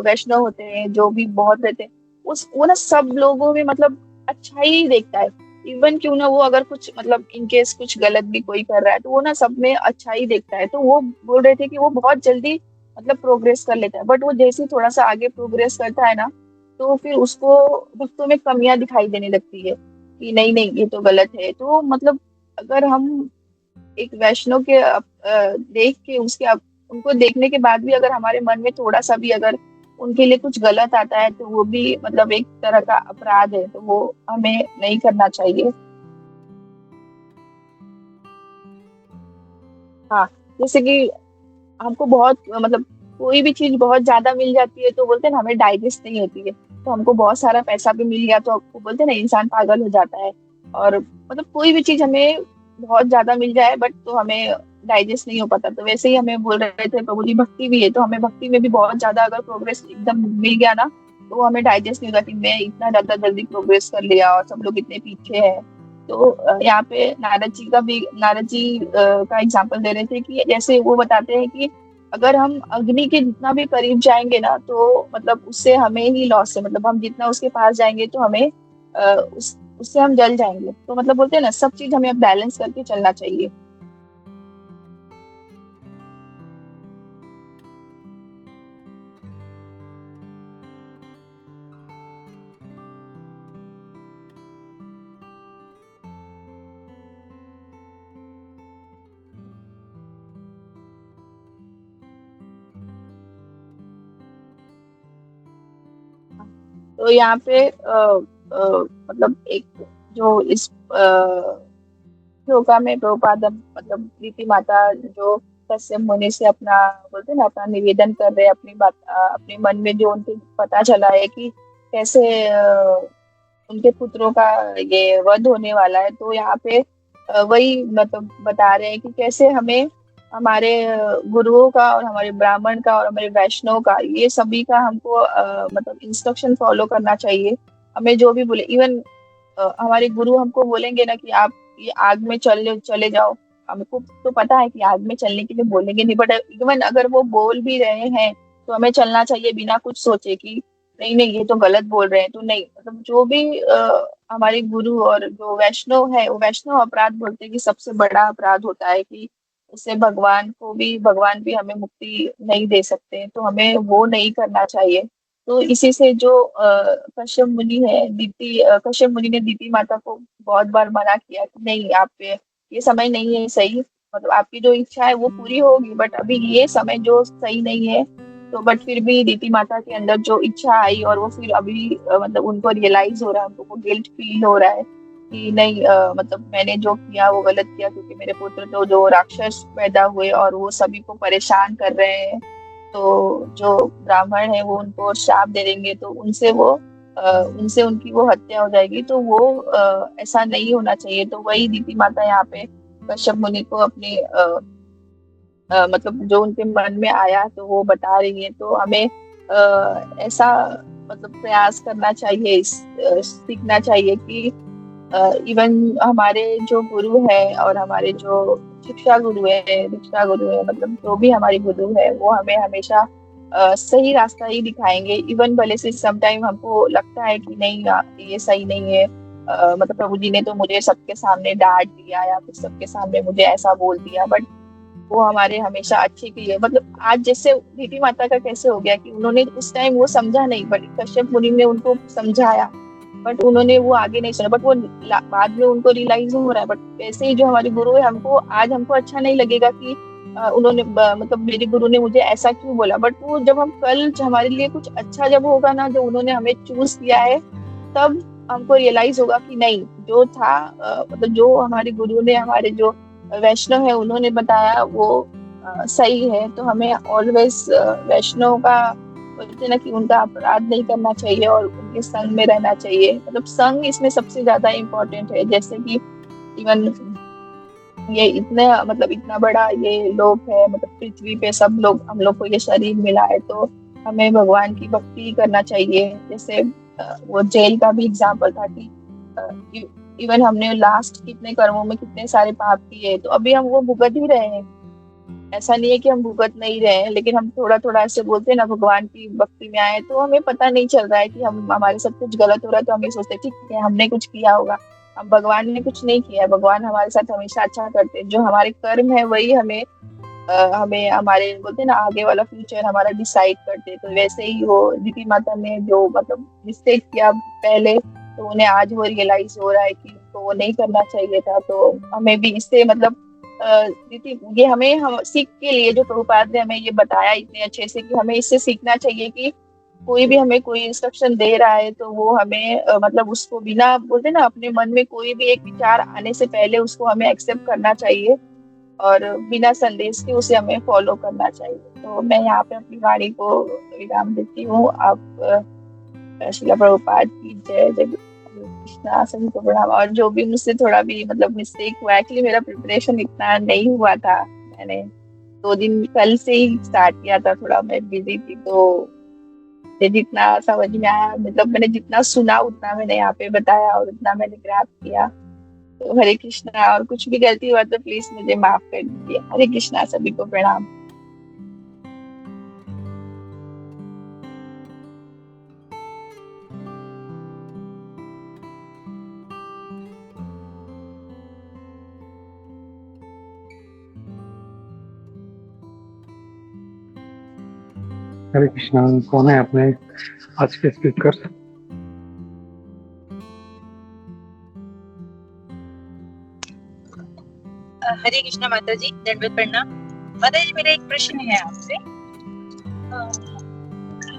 वैष्णव होते हैं जो भी बहुत रहते हैं, उस वो ना सब लोगों में मतलब अच्छा ही देखता है। इवन क्यों ना वो अगर कुछ मतलब इनकेस कुछ गलत भी कोई कर रहा है, तो वो ना सब में अच्छा ही देखता है। तो वो बोल रहे थे कि वो बहुत जल्दी मतलब प्रोग्रेस कर लेता है, बट वो जैसे ही थोड़ा सा आगे प्रोग्रेस करता है ना, तो फिर उसको भक्तों में कमियां दिखाई देने लगती है कि नहीं नहीं ये तो गलत है। तो मतलब अगर हम एक वैष्णव के देख के उनको देखने के बाद भी अगर हमारे मन में थोड़ा सा भी अगर उनके लिए कुछ गलत आता है, तो वो भी मतलब एक तरह का अपराध है, तो वो हमें नहीं करना चाहिए। हाँ, जैसे कि हमको बहुत मतलब कोई भी चीज बहुत ज्यादा मिल जाती है तो बोलते हैं ना हमें डाइजेस्ट नहीं होती है, तो हमको बहुत सारा पैसा भी मिल गया तो आपको बोलते हैं ना इंसान पागल हो जाता है। और मतलब कोई भी चीज हमें बहुत ज्यादा मिल जाए बट तो हमें डाइजेस्ट नहीं हो पाता, तो वैसे ही हमें बोल रहे थे प्रभु जी भक्ति भी है, तो हमें भक्ति में भी बहुत ज्यादा अगर प्रोग्रेस एकदम मिल गया ना, तो वो हमें डाइजेस्ट नहीं होता कि मैं इतना ज्यादा जल्दी प्रोग्रेस कर लिया और सब लोग इतने पीछे हैं। तो यहाँ पे नारद जी का एग्जाम्पल दे रहे थे कि जैसे वो बताते हैं कि अगर हम अग्नि के जितना भी करीब जाएंगे ना, तो मतलब उससे हमें ही लॉस है, मतलब हम जितना उसके पास जाएंगे तो हमें उससे हम जल जाएंगे। तो मतलब बोलते हैं ना सब चीज हमें बैलेंस करके चलना चाहिए। तो यहाँ पे मतलब एक जो इस श्लोका में प्रभुपाद मतलब प्रीति माता जो कश्यप मुनि से अपना बोलते हैं ना अपना निवेदन कर रहे हैं, अपनी बात अपने मन में जो उनके पता चला है कि कैसे उनके पुत्रों का ये वध होने वाला है। तो यहाँ पे वही मतलब बता रहे हैं कि कैसे हमें हमारे गुरुओं का और हमारे ब्राह्मण का और हमारे वैष्णव का ये सभी का हमको मतलब इंस्ट्रक्शन फॉलो करना चाहिए। हमें जो भी बोले, इवन हमारे गुरु हमको बोलेंगे ना कि आप ये आग में चले चले जाओ, हमको तो पता है कि आग में चलने के लिए बोलेंगे नहीं, बट इवन अगर वो बोल भी रहे हैं तो हमें चलना चाहिए बिना कुछ सोचे कि नहीं नहीं ये तो गलत बोल रहे हैं, तो नहीं, मतलब जो भी हमारे गुरु और जो वैष्णव है, वो वैष्णव अपराध बोलते हैं कि सबसे बड़ा अपराध होता है कि उससे भगवान भी हमें मुक्ति नहीं दे सकते, तो हमें वो नहीं करना चाहिए। तो इसी से जो कश्यप मुनि है, कश्यप मुनि ने दीति माता को बहुत बार मना किया कि नहीं, आप ये समय नहीं है सही, मतलब आपकी जो इच्छा है वो पूरी होगी, बट अभी ये समय जो सही नहीं है। तो बट फिर भी दीति माता के अंदर जो इच्छा आई, और वो फिर अभी मतलब उनको रियलाइज हो रहा है, उनको गिल्ट फील हो रहा है कि नहीं, मतलब मैंने जो किया वो गलत किया, क्योंकि मेरे पुत्र तो जो राक्षस पैदा हुए और वो सभी को परेशान कर रहे हैं, तो जो ब्राह्मण है वो उनको श्राप दे देंगे, तो उनसे उनकी वो हत्या हो जाएगी, तो वो ऐसा नहीं होना चाहिए। तो वही दीति माता यहाँ पे कश्यप मुनि को अपने मतलब जो उनके मन में आया तो वो बता रही है। तो हमें ऐसा मतलब प्रयास करना चाहिए, सीखना चाहिए कि इवन हमारे जो गुरु है और हमारे जो दीक्षा गुरु है, मतलब जो भी हमारे गुरु है, वो हमें हमेशा सही रास्ता ही दिखाएंगे। इवन भले से समटाइम हमको लगता है कि नहीं, ये सही नहीं है, मतलब प्रभु जी ने तो मुझे सबके सामने डांट दिया या फिर सबके सामने मुझे ऐसा बोल दिया, बट वो हमारे हमेशा अच्छे के लिए, मतलब आज जैसे दीदी माता का कैसे हो गया कि उन्होंने उस टाइम वो समझा नहीं, बट कश्यप मुनि ने उनको समझाया, बट उन्होंने वो आगे नहीं सुना, बट वो बाद में उनको रियलाइज हो रहा है। बट वैसे ही जो हमारे गुरु है, हमको अच्छा नहीं लगेगा कि मतलब मेरे गुरु ने मुझे ऐसा क्यों बोला, बट वो जब हम कल हमारे लिए कुछ अच्छा जब होगा ना, जो उन्होंने हमें चूज किया है, तब हमको रियलाइज होगा कि नहीं, जो था मतलब जो हमारे गुरु ने, हमारे जो वैष्णव है उन्होंने बताया वो सही है। तो हमें ऑलवेज वैष्णव का बोलते हैं ना कि उनका अपराध नहीं करना चाहिए और उनके संग में रहना चाहिए, मतलब संग इसमें सबसे ज्यादा इम्पोर्टेंट है। जैसे कि इवन ये इतने मतलब इतना बड़ा ये लोक है, मतलब पृथ्वी पे सब लोग, हम लोग को ये शरीर मिला है, तो हमें भगवान की भक्ति करना चाहिए। जैसे वो जेल का भी एग्जाम्पल था कि इवन हमने लास्ट कितने कर्मों में कितने सारे पाप किए, तो अभी हम वो भुगत ही रहे हैं। ऐसा नहीं है कि हम भुगत नहीं रहे हैं, लेकिन हम थोड़ा थोड़ा ऐसे बोलते हैं ना, भगवान की भक्ति में आए, तो हमें पता नहीं चल रहा है कि हम हमारे साथ कुछ गलत हो रहा है, तो हम ये सोचते हैं ठीक है हमने कुछ किया होगा। हम भगवान ने कुछ नहीं किया है, भगवान हमारे साथ हमेशा अच्छा करते हैं। जो हमारे कर्म है वही हमें हमारे बोलते हैं ना आगे वाला फ्यूचर हमारा डिसाइड करते हैं। तो वैसे ही वो दीदी माता ने जो मतलब मिस्टेक किया पहले, तो उन्हें आज वो रियलाइज हो रहा है कि उनको वो नहीं करना चाहिए था। तो हमें भी इससे मतलब दीदी ये हम सीख के लिए जो प्रभुपाद ने हमें ये बताया इतने अच्छे से, कि हमें इससे सीखना चाहिए कि कोई भी हमें कोई इंस्ट्रक्शन दे रहा है तो वो हमें मतलब उसको बिना बोलते ना, अपने मन में कोई भी एक विचार आने से पहले उसको हमें एक्सेप्ट करना चाहिए और बिना संदेश के उसे हमें फॉलो करना चाहिए। तो मैं यहाँ पे अपनी वाणी को विराम देती हूँ। आप शिला प्रभुपाद की जय। जय कृष्णा, सभी को प्रणाम। और जो भी मुझसे थोड़ा भी मतलब मिस्टेक हुआ, एक्चुअली मेरा प्रिपरेशन इतना नहीं हुआ था, मैंने 2 दिन कल से ही स्टार्ट किया था, थोड़ा मैं बिजी थी, तो मुझे जितना समझ में आया, मतलब मैंने जितना सुना उतना मैंने यहाँ पे बताया और उतना मैंने ग्रैब किया। तो हरे कृष्णा, और कुछ भी गलती हुआ तो प्लीज मुझे माफ कर दीजिए। हरे कृष्णा, सभी को प्रणाम। हरे कृष्णा। कौन है अपने आज के स्पीकर? हरे कृष्णा माता जी, दंडवत प्रणाम। माता जी मेरा एक प्रश्न है आपसे।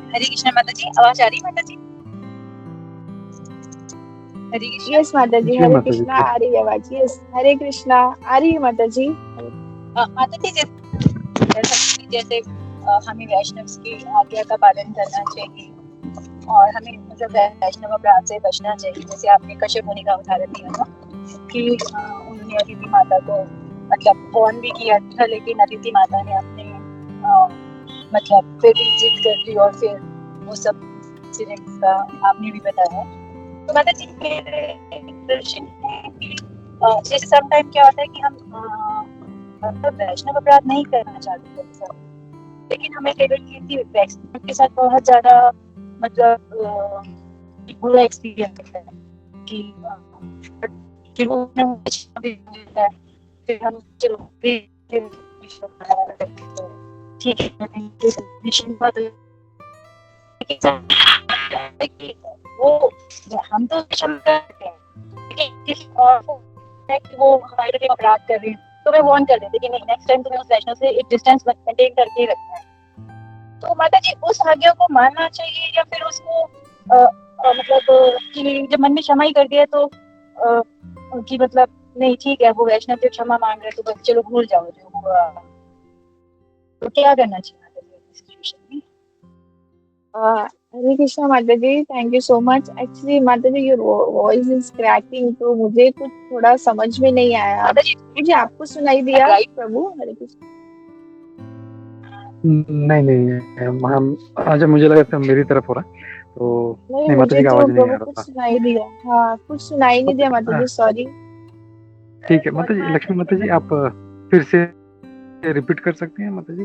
हरे कृष्णा माता जी, आवाज आ रही है माता जी? हरे कृष्णा। यस माता जी, हरे कृष्णा, आ रही है आवाज। यस, हरे कृष्णा, आ रही है माता जी। माता जी जैसे हमें वैष्णव की आज्ञा का पालन करना चाहिए और हमें मतलब वैष्णव अपराध से बचना चाहिए। जैसे आपने कश्यप मुनि का उदाहरण दिया था कि उन्होंने अदिति माता को मतलब फोन भी किया था, लेकिन अदिति माता ने अपने मतलब फिर भी जिद कर ली और फिर वो सब इंसिडेंट्स का आपने भी बताया। तो माता जी मेरे एक प्रश्न है कि जैसे समटाइम क्या होता है कि हम मतलब वैष्णव अपराध नहीं करना चाहते, लेकिन हमें कई बार ये थी वैक्सीन के साथ बहुत ज्यादा मतलब बुरा एक्सपीरियंस होता है कि फिर वो भी होता है, फिर हम चलो ठीक है निश्चित बात है कि वो हम तो क्षमता करते हैं लेकिन किसी और को है कि वो हमारे लिए अपराध कर रहे हैं तो मैं वार्न कर देती कि नहीं नेक्स्ट टाइम तुम्हें उस वैष्णव से एक डिस्टेंस मेंटेन करके ही रखना है। तो माता जी उस आज्ञा को मानना चाहिए या फिर उसको मतलब कि जब मन में क्षमा ही कर दिया तो कि मतलब नहीं ठीक है वो वैष्णव जब क्षमा मांग रहे तो बस चलो भूल जाओ जो हुआ, तो क्या करना चाहिए माता जी इस सिचुएशन में? हरे कृष्णा माता जी, thank you so much. Actually माता जी योर वॉइस इज क्रैकिंग, तो मुझे कुछ थोड़ा समझ में नहीं आया। माता जी मुझे आपको सुनाई दिया राइट प्रभु? हरे कृष्ण। नहीं नहीं हम अच्छा मुझे लगा था मेरी तरफ हो रहा है, तो नहीं, नहीं माता मुझे जी का तो आवाज नहीं प्रभु आ रहा कुछ था। सुनाई दिया। हाँ, कुछ सुनाई नहीं दिया माता जी, सॉरी। ठीक है माता जी, लक्ष्मी माता जी आप फिर से रिपीट कर सकती हैं माता जी?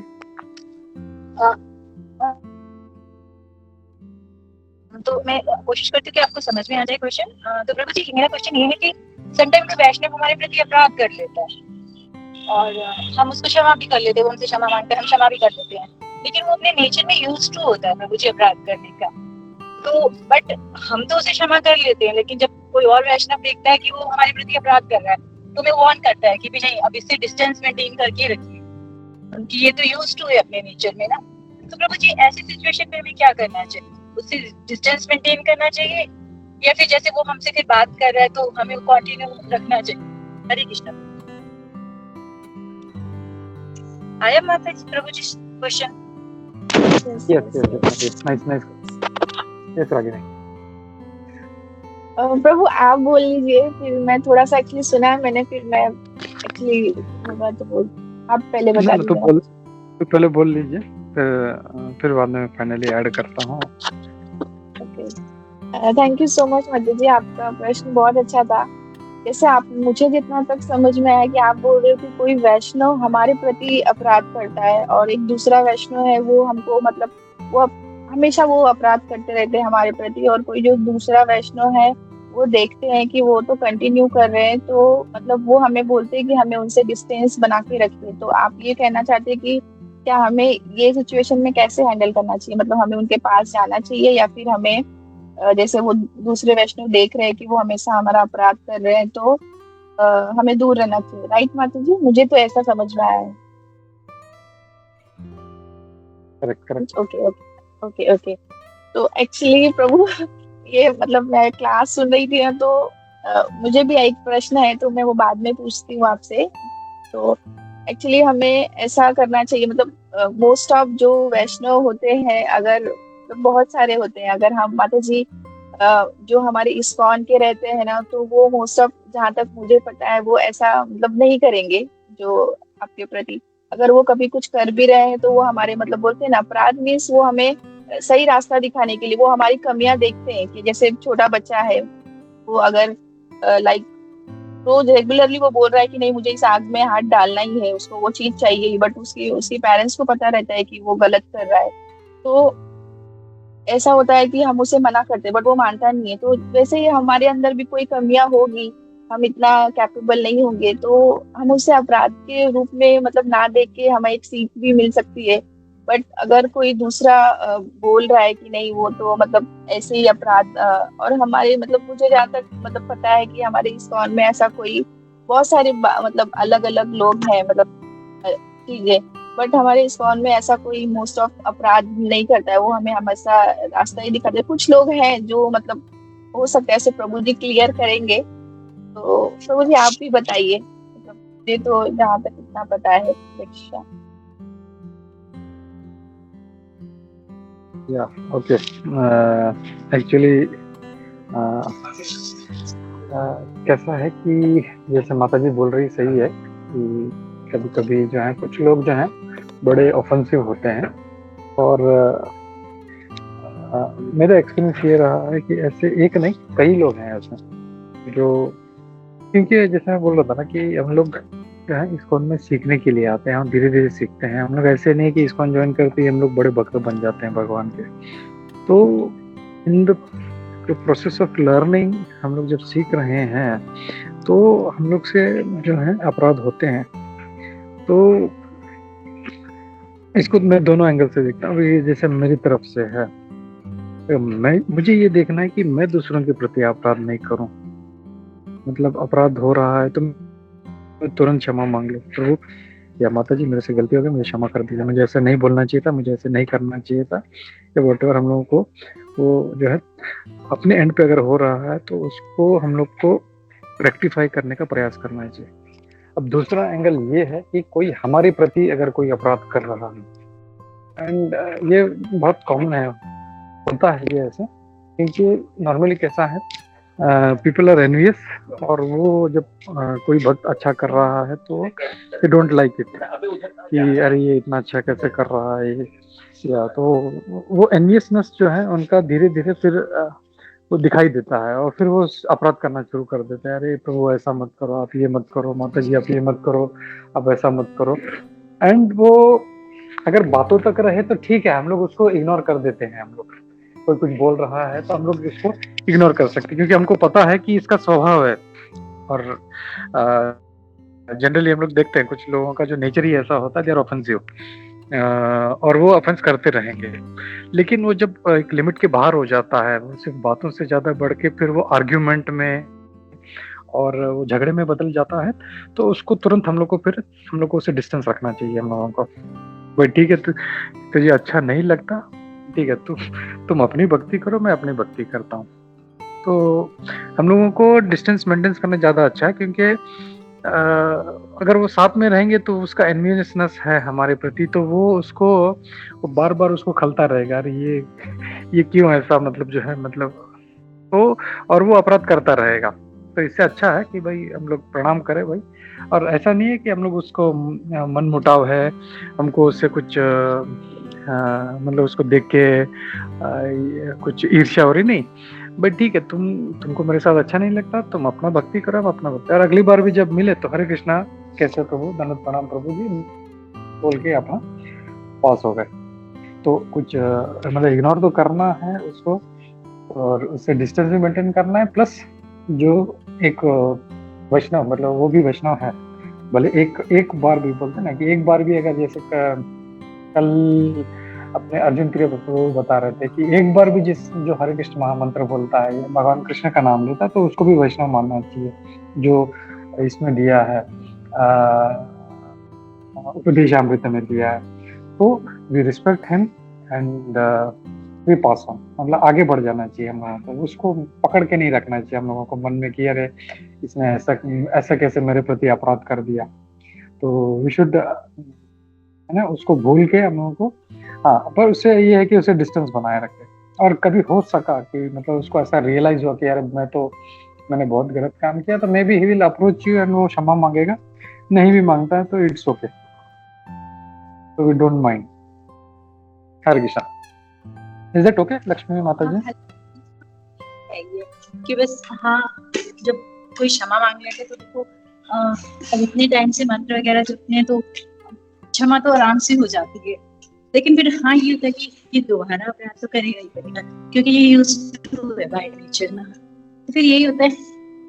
तो मैं कोशिश करती हूँ कि आपको समझ में आ जाए क्वेश्चन। तो प्रभु जी मेरा क्वेश्चन ये है कि समटाइम तो वैष्णव हमारे प्रति अपराध कर लेता है और हम उसको क्षमा भी कर लेते हैं, उनसे क्षमा मांगते हैं, हम क्षमा भी कर देते हैं, लेकिन वो अपने नेचर में यूज टू होता है प्रभु जी अपराध करने का। तो बट हम तो उसे क्षमा कर लेते हैं, लेकिन जब कोई और वैष्णव देखता है कि वो हमारे प्रति अपराध कर रहा है तो मैं वार्न करता है कि भी नहीं अब इससे डिस्टेंस मेंटेन करके रखिए, क्योंकि ये तो यूज टू है अपने नेचर में ना। तो प्रभु जी ऐसी सिचुएशन में हमें क्या करना चाहिए? उससे डिस्टेंस मेंटेन करना चाहिए या फिर जैसे वो हमसे फिर बात कर रहा है तो हमें कंटिन्यू रखना चाहिए? हरे कृष्ण। आया माता जी प्रभु जी question? Yes nice yes Ragini. प्रभु आप बोल लीजिए, फिर मैं थोड़ा सा एक्चुअली सुना है मैंने, फिर मैं एक्चुअली होगा तो बोल, आप पहले बता तो पहले बोल लीजिए, फिर बाद में फाइनली ऐड करता हूँ। Okay, thank you so much माता जी, आपका प्रश्न बहुत अच्छा था। जैसे आप, मुझे जितना तक समझ में आया कि आप बोल रहे हो कि कोई वैष्णव हमारे प्रति अपराध करता है और एक दूसरा वैष्णव है वो हमको मतलब वो हमेशा वो अपराध करते रहते हैं हमारे प्रति, और कोई जो दूसरा वैष्णव है वो देखते हैं कि वो तो कंटिन्यू कर रहे हैं, तो मतलब वो हमें बोलते हैं कि हमें उनसे डिस्टेंस बना के रखिए। तो आप ये कहना चाहते हैं कि क्या हमें ये सिचुएशन में कैसे हैंडल करना चाहिए? मतलब हमें उनके पास जाना चाहिए या फिर हमें जैसे वो दूसरे वैष्णव देख रहे हैं कि वो हमेशा हमारा अपराध कर रहे हैं तो हमें दूर रहना चाहिए, राइट माता जी? मुझे तो ऐसा समझ में आया है। Correct. Okay okay okay okay. तो एक्चुअली प्रभु ये मतलब मैं क्लास सुन रही थी ना, तो मुझे भी एक प्रश्न है, तो मैं वो बाद में पूछती हूँ आपसे। तो एक्चुअली हमें ऐसा करना चाहिए, मतलब मोस्ट ऑफ जो वैष्णव होते हैं, अगर तो बहुत सारे होते हैं, अगर हम माता जी जो हमारे इस्कॉन के रहते हैं ना, तो वो मोस्ट ऑफ, जहाँ तक मुझे पता है, वो ऐसा मतलब नहीं करेंगे जो आपके प्रति। अगर वो कभी कुछ कर भी रहे हैं तो वो हमारे मतलब बोलते हैं ना, अपराध मीन्स वो हमें सही रास्ता दिखाने के लिए वो हमारी कमियां देखते हैं। कि जैसे छोटा बच्चा है, वो अगर लाइक रोज रेगुलरली वो बोल रहा है कि नहीं मुझे इस आग में हाथ डालना ही है, उसको वो चीज चाहिए ही, बट उसकी उसके पेरेंट्स को पता रहता है कि वो गलत कर रहा है, तो ऐसा होता है कि हम उसे मना करते हैं बट वो मानता नहीं है। तो वैसे ही हमारे अंदर भी कोई कमियां होगी, हम इतना कैपेबल नहीं होंगे, तो हम उसे अपराध के रूप में मतलब ना देख के हमें एक सीख भी मिल सकती है। बट अगर कोई दूसरा बोल रहा है कि नहीं वो तो मतलब ऐसे ही अपराध और हमारे मतलब मुझे जहाँ तक मतलब पता है कि हमारे इस्कॉन में ऐसा कोई बहुत सारे मतलब अलग अलग लोग हैं, मतलब चीजें, बट हमारे इस्कॉन में ऐसा कोई मोस्ट ऑफ अपराध नहीं करता है, वो हमें हमेशा रास्ता ही दिखाते हैं। कुछ लोग हैं जो मतलब हो सकता है ऐसे प्रभु जी क्लियर करेंगे, तो प्रभु जी आप भी बताइए, मतलब मुझे तो जहाँ तक इतना पता है दीक्षा। या ओके, एक्चुअली कैसा है कि जैसे माता जी बोल रही सही है कि कभी कभी जो है कुछ लोग जो हैं बड़े ऑफेंसिव होते हैं, और मेरा एक्सपीरियंस ये रहा है कि ऐसे एक नहीं कई लोग हैं ऐसे जो, क्योंकि जैसे मैं बोल रहा था ना कि हम लोग जो है इस्कॉन में सीखने के लिए आते हैं और धीरे धीरे सीखते हैं। हम लोग ऐसे नहीं कि इस्कॉन ज्वाइन करते ही हम लोग बड़े भक्त बन जाते हैं भगवान के। तो in the process of learning हम लोग जब सीख रहे हैं तो हम लोग से जो है अपराध होते हैं। तो इसको मैं दोनों एंगल से देखता हूँ। ये जैसे मेरी तरफ से है, मुझे ये देखना है कि मैं दूसरों के प्रति अपराध नहीं करूं। मतलब अपराध हो रहा है तो मैं तुरंत क्षमा मांग लो, प्रभु या माता जी मेरे से गलती हो गई, मुझे क्षमा कर दीजिए, मुझे ऐसा नहीं बोलना चाहिए था, मुझे ऐसे नहीं करना चाहिए था, या वॉटएवर हम लोगों को वो जो है अपने एंड पे अगर हो रहा है तो उसको हम लोग को रेक्टिफाई करने का प्रयास करना चाहिए। अब दूसरा एंगल ये है कि कोई हमारे प्रति अगर कोई अपराध कर रहा है, एंड ये बहुत कॉमन है, होता है ये ऐसे, क्योंकि नॉर्मली कैसा है, पीपल आर एनवियस, और वो जब कोई भक्त अच्छा कर रहा है तो दे डोंट लाइक इट कि अरे ये इतना अच्छा कैसे कर रहा है ये, या तो वो एनवियसनेस जो है उनका धीरे धीरे फिर वो दिखाई देता है और फिर वो अपराध करना शुरू कर देते हैं। अरे प्रभु ऐसा मत करो, आप ये मत करो, माता जी आप ये मत करो, आप ऐसा मत करो। एंड वो अगर बातों तक रहे तो ठीक है, हम लोग उसको इग्नोर कर देते हैं। हम लोग कोई कुछ बोल रहा है तो हम लोग इसको इग्नोर कर सकते हैं क्योंकि हमको पता है कि इसका स्वभाव है। और जनरली हम लोग देखते हैं कुछ लोगों का जो नेचर ही ऐसा होता है, दे आर ऑफेंसिव, और वो ऑफेंस करते रहेंगे। लेकिन वो जब एक लिमिट के बाहर हो जाता है, वो सिर्फ बातों से ज्यादा बढ़ के फिर वो आर्ग्यूमेंट में और वो झगड़े में बदल जाता है, तो उसको तुरंत हम लोग को उसे डिस्टेंस रखना चाहिए। हम लोगों को भाई ठीक है, तुझे अच्छा नहीं लगता, ठीक है, तुम अपनी भक्ति करो, मैं अपनी भक्ति करता हूँ। तो हम लोगों को डिस्टेंस मेंटेन करना ज्यादा अच्छा है, क्योंकि अगर वो साथ में रहेंगे तो उसका एनवियसनेस है हमारे प्रति, तो वो बार बार उसको खलता रहेगा, अरे ये क्यों ऐसा, मतलब जो है मतलब तो, और वो अपराध करता रहेगा। तो इससे अच्छा है कि भाई हम लोग प्रणाम करें भाई। और ऐसा नहीं है कि हम लोग उसको मन मुटाव है, हमको उससे कुछ मतलब उसको देख के कुछ ईर्ष्या हो रही, नहीं भाई ठीक है, तुमको मेरे साथ अच्छा नहीं लगता, तुम अपना भक्ति करो, हम अपना भक्ति। और अगली बार भी जब मिले तो हरे कृष्णा, कैसे प्रभु, दंडवत प्रणाम प्रभु जी बोल के अपना पास हो गए। तो कुछ मतलब इग्नोर तो करना है उसको और उससे डिस्टेंस भी मेंटेन करना है, प्लस जो एक वैष्णव, मतलब वो भी वैष्णव है, भले एक बार भी बोलते हैं ना कि एक बार भी अगर, जैसे कल अपने अर्जुन प्रिय प्रभु बता रहे थे कि एक बार भी जो हरे कृष्ण महामंत्र बोलता है, भगवान कृष्ण का नाम लेता है, तो उसको भी वैष्णव मानना चाहिए, जो इसमें दिया है उपदेशामृत में दिया है। तो we respect him and we pass on, मतलब आगे बढ़ जाना चाहिए हम लोगों को, उसको पकड़ के नहीं रखना चाहिए हम लोगों को मन में कि अरे इसने ऐसा कैसे मेरे प्रति अपराध कर दिया। तो वी शुड, है ना, उसको भूल के हम लोगों को, हाँ, पर उससे ये है कि उसे डिस्टेंस बनाए रखे। और कभी हो सका कि मतलब उसको ऐसा रियलाइज हुआ कि यार मैंने बहुत गलत काम किया, तो maybe he will approach you and वो क्षमा मांगेगा। नहीं भी मांगता है तो इट्स ओके, तो we don't mind. Hare Krishna, is that okay Lakshmi Mata ji? कि बस हाँ, जब कोई क्षमा मांग लेते तो देखो अब इतने टाइम से मंत्र वगैरह जपते हैं तो क्षमा तो आराम से हो जाती है। लेकिन फिर हाँ ये होता है कि ये दोबारा अपराध तो करेगा ही करेगा, क्योंकि ये यूज्ड टू है बाय नेचर ना। तो फिर यही होता है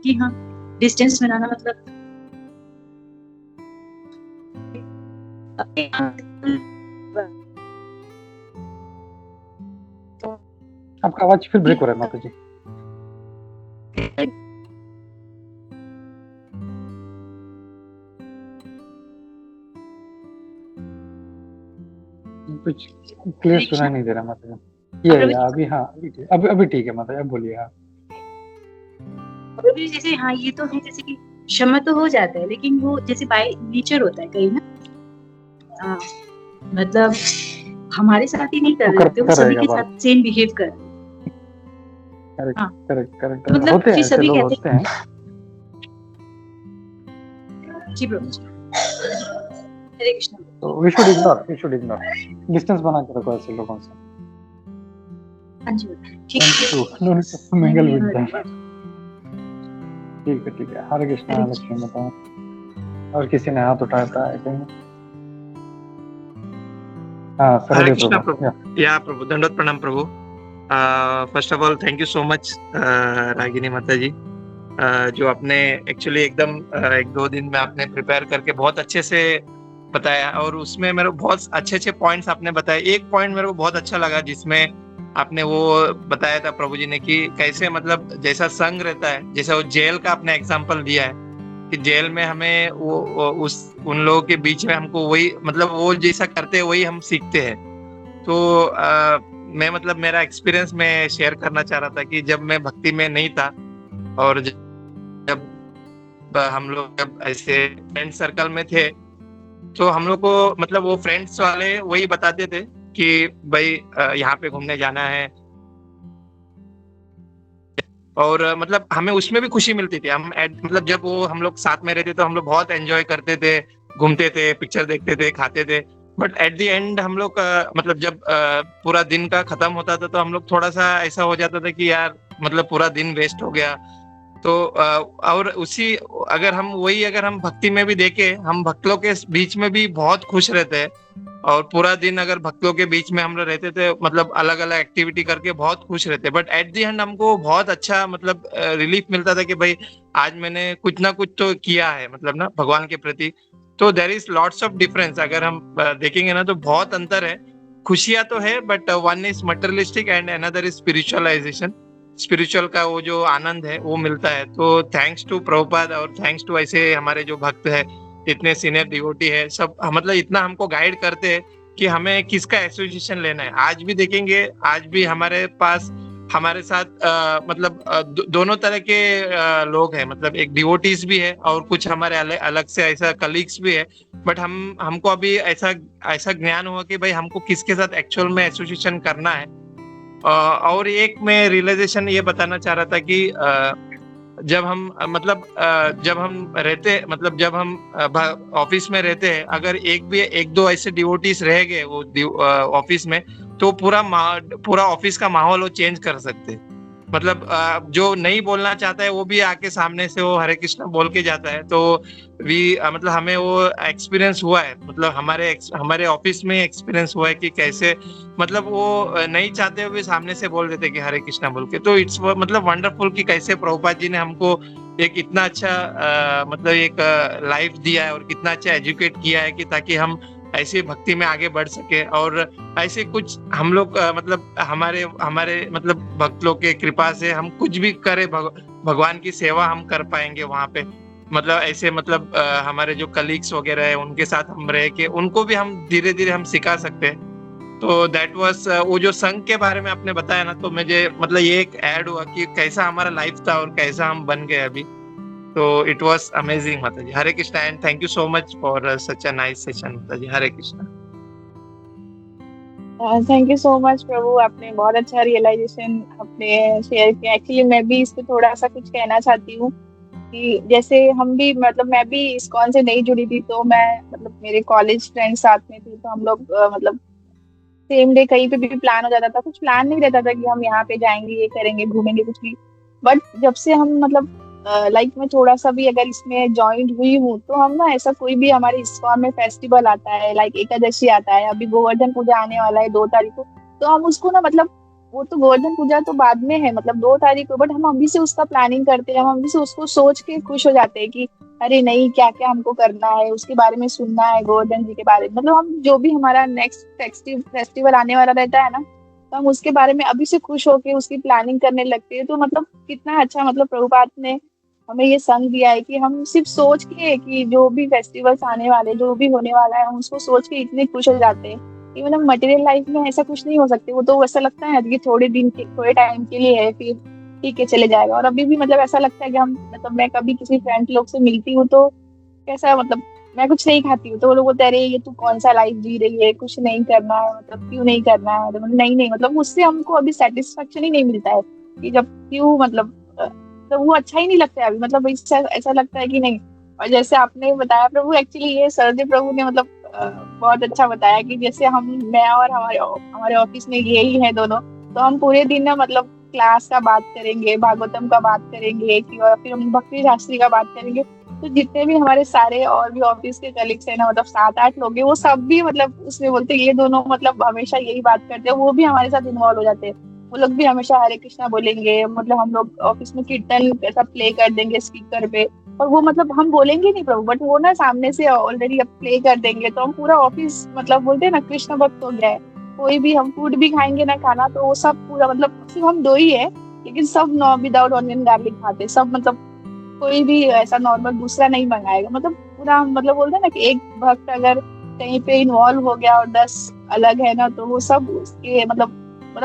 कि हाँ, डिस्टेंस बनाना मतलब आपका आवाज फिर ब्रेक हो रहा है माता जी। कुछ क्लियर सुनाई नहीं दे रहा माता जी। ये अभी, हाँ अभी ठीक है माता जी, अब बोलिए। हाँ जैसे हाँ ये तो है, जैसे कि क्षमा तो हो जाता है, लेकिन वो जैसे बाय नेचर होता है कहीं ना, मतलब हमारे साथ ही नहीं कर रहे, वो सभी के साथ सेम बिहेव कर रहे। करेक्ट मतलब होते हैं, सभी लोग कहते हैं जी प्रभु जी। हरे कृष्ण। तो वी शुड इग्नोर डिस्टेंस बना के रखो ऐसे लोगों से। हाँ जी ठीक है, मिंगल विद देम। ठीक है हरे कृष्णा लक्ष्मी माता, और किसी ने हाथ उठाया था आई थिंक। हाँ हरे सरोदे कृष्णा प्रभु। प्रभु। या प्रभु, दंडवत प्रणाम प्रभु। First of all thank you so much Ragini माता जी, जो आपने एक्चुअली एकदम 1-2 दिन में आपने प्रिपेयर करके बहुत अच्छे से बताया, और उसमें मेरे को बहुत अच्छे अच्छे पॉइंट्स आपने बताए। एक पॉइंट मेरे को बहुत अच्छा लगा जिसमें आपने वो बताया था प्रभु जी ने कि कैसे मतलब जैसा संघ रहता है, जैसा वो जेल का आपने एग्जांपल दिया है कि जेल में हमें वो उस उन लोगों के बीच में हमको वही मतलब वो जैसा करते हैं वही हम सीखते हैं। तो मैं मतलब मेरा एक्सपीरियंस मैं शेयर करना चाह रहा था कि जब मैं भक्ति में नहीं था और जब हम लोग जब ऐसे फ्रेंड सर्कल में थे, तो हम लोग को मतलब वो फ्रेंड्स वाले वही बताते थे कि भाई यहाँ पे घूमने जाना है, और मतलब हमें उसमें भी खुशी मिलती थी। हम मतलब जब वो हम लोग साथ में रहते तो हम लोग बहुत एंजॉय करते थे, घूमते थे, पिक्चर देखते थे, खाते थे। बट एट द एंड हम लोग मतलब जब पूरा दिन का खत्म होता था तो हम लोग थोड़ा सा ऐसा हो जाता था कि यार मतलब पूरा दिन वेस्ट हो गया। तो और उसी अगर हम भक्ति में भी देखें, हम भक्तों के बीच में भी बहुत खुश रहते हैं, और पूरा दिन अगर भक्तों के बीच में हम लोग रहते थे मतलब अलग अलग एक्टिविटी करके बहुत खुश रहते। बट एट द एंड हमको बहुत अच्छा मतलब रिलीफ मिलता था कि भाई आज मैंने कुछ ना कुछ तो किया है मतलब ना भगवान के प्रति। तो there is lots of difference, अगर हम देखेंगे ना तो बहुत अंतर है। खुशियां तो है but one is materialistic and another is spiritualisation. Spiritual का वो जो आनंद है वो मिलता है। तो थैंक्स टू प्रभुपाद और थैंक्स टू ऐसे हमारे जो भक्त है, इतने सीनियर डिवोटी है, सब मतलब इतना हमको गाइड करते हैं कि हमें किसका एसोसिएशन लेना है। आज भी देखेंगे, आज भी हमारे पास हमारे साथ मतलब दोनों तरह के लोग हैं, मतलब एक डिवोटीज भी है और कुछ हमारे अलग से ऐसा कलीग्स भी है। बट हमको अभी ऐसा ज्ञान हुआ कि भाई हमको किसके साथ एक्चुअल में एसोसिएशन करना है। और एक मैं रियलाइजेशन ये बताना चाह रहा था कि जब हम जब हम रहते मतलब जब हम ऑफिस में रहते हैं, अगर एक दो ऐसे डिवोटीज रह गए वो ऑफिस में, तो पूरा ऑफिस का माहौल वो चेंज कर सकते हैं। मतलब जो नहीं बोलना चाहता है वो भी आके सामने से वो हरे कृष्णा बोल के जाता है। तो मतलब हमें वो एक्सपीरियंस हुआ है, मतलब हमारे ऑफिस में एक्सपीरियंस हुआ है कि कैसे मतलब वो नहीं चाहते हुए सामने से बोल देते कि हरे कृष्णा बोल के। तो इट्स मतलब वंडरफुल कि कैसे प्रभुपाद जी ने हमको एक इतना अच्छा मतलब एक लाइफ दिया है और कितना अच्छा एजुकेट किया है कि ताकि हम ऐसे भक्ति में आगे बढ़ सके। और ऐसे कुछ हम लोग मतलब हमारे मतलब भक्त लोग के कृपा से हम कुछ भी करें, भगवान की सेवा हम कर पाएंगे वहां पे। मतलब ऐसे मतलब हमारे जो कलीग्स वगैरह है उनके साथ हम रह के उनको भी हम धीरे धीरे हम सिखा सकते हैं। तो दैट वाज वो जो संघ के बारे में आपने बताया ना, तो मुझे मतलब ये एक ऐड हुआ कि कैसा हमारा लाइफ था और कैसा हम बन गए अभी। तो इट वाज अमेजिंग माता जी। Hare Krishna and thank you so much for such a nice session माता जी। Hare Krishna. Thank you so much प्रभु, आपने बहुत अच्छा रियलाइजेशन आपने शेयर किया। एक्चुअली मैं भी इस पे थोड़ा सा कुछ कहना चाहती हूँ कि जैसे हम भी मतलब मैं भी इस्कॉन से नहीं जुड़ी थी, तो मैं मतलब मेरे कॉलेज फ्रेंड्स साथ में थे, तो हम लोग मतलब सेम डे कहीं पे भी प्लान हो जाता था। कुछ प्लान नहीं रहता था कि हम यहाँ पे जाएंगे, ये करेंगे, घूमेंगे, कुछ भी। बट जब से हम मतलब लाइफ में थोड़ा सा भी अगर इसमें ज्वाइंट हुई हूँ, तो हम ना ऐसा कोई भी हमारे इस्कॉन में फेस्टिवल आता है, लाइक एकादशी आता है, अभी गोवर्धन पूजा आने वाला है 2 तारीख को, तो हम उसको ना मतलब वो तो गोवर्धन पूजा तो बाद में है मतलब 2 तारीख को, बट हम अभी से उसका प्लानिंग करते हैं। हम अभी से उसको सोच के खुश हो जाते हैं कि अरे नहीं, क्या क्या हमको करना है, उसके बारे में सुनना है, गोवर्धन जी के बारे में। मतलब हम जो भी हमारा नेक्स्ट फेस्टिवल आने वाला रहता है ना, तो हम उसके बारे में अभी से खुश होके उसकी प्लानिंग करने लगते हैं। तो मतलब कितना अच्छा मतलब प्रभुपाद ने हमें ये संग दिया है कि हम सिर्फ सोच के कि जो भी फेस्टिवल्स आने वाले, जो भी होने वाला है, हम उसको सोच के इतने खुश हो जाते हैं कि मतलब मटेरियल लाइफ में ऐसा कुछ नहीं हो सकते। वो तो ऐसा लगता है कि थोड़े टाइम के लिए है, फिर ठीक है चले जाएगा। और अभी भी मतलब ऐसा लगता है कि हम मतलब मैं कभी किसी फ्रेंड लोग से मिलती हूँ तो कैसा मतलब मैं कुछ नहीं खाती हूँ तो वो लोग बोलते हैं अरे ये तू कौन सा लाइफ जी रही है, कुछ नहीं करना है, मतलब क्यों नहीं करना है। तो मतलब नहीं मतलब उससे हमको अभी सेटिस्फेक्शन ही नहीं मिलता है कि जब क्यों मतलब तो वो अच्छा ही नहीं लगता है अभी। मतलब ऐसा लगता है कि नहीं। और जैसे आपने बताया प्रभु, एक्चुअली ये सरदे प्रभु ने मतलब बहुत अच्छा बताया कि जैसे मैं और हमारे ऑफिस में ये ही है दोनों, तो हम पूरे दिन ना मतलब क्लास का बात करेंगे, भागवतम का बात करेंगे, और फिर हम भक्ति शास्त्री का बात करेंगे। तो जितने भी हमारे सारे और भी ऑफिस के कलीग्स है ना, मतलब 7-8 लोग हैं, वो सब भी मतलब उसमें बोलते हैं, ये दोनों मतलब हमेशा यही बात करते हैं, वो भी हमारे साथ इन्वॉल्व हो जाते हैं। वो लोग भी हमेशा हरे कृष्णा बोलेंगे, मतलब हम लोग ऑफिस में कीर्तन ऐसा प्ले कर देंगे स्पीकर पे, और वो मतलब हम बोलेंगे नहीं प्रभु, बट वो ना सामने से ऑलरेडी अब प्ले कर देंगे, तो हम पूरा ऑफिस मतलब बोलते हैं ना कृष्ण भक्त हो गया है। कोई भी हम फूड भी खाएंगे ना खाना, तो वो सब पूरा मतलब सिर्फ हम दो ही है, लेकिन सब नो विदाउट ऑनियन गार्लिक खाते सब, मतलब कोई भी ऐसा नॉर्मल दूसरा नहीं मंगाएगा, मतलब पूरा मतलब बोलते हैं ना कि एक भक्त अगर कहीं पे इन्वॉल्व हो गया और 10 अलग है ना, तो वो सब उसके मतलब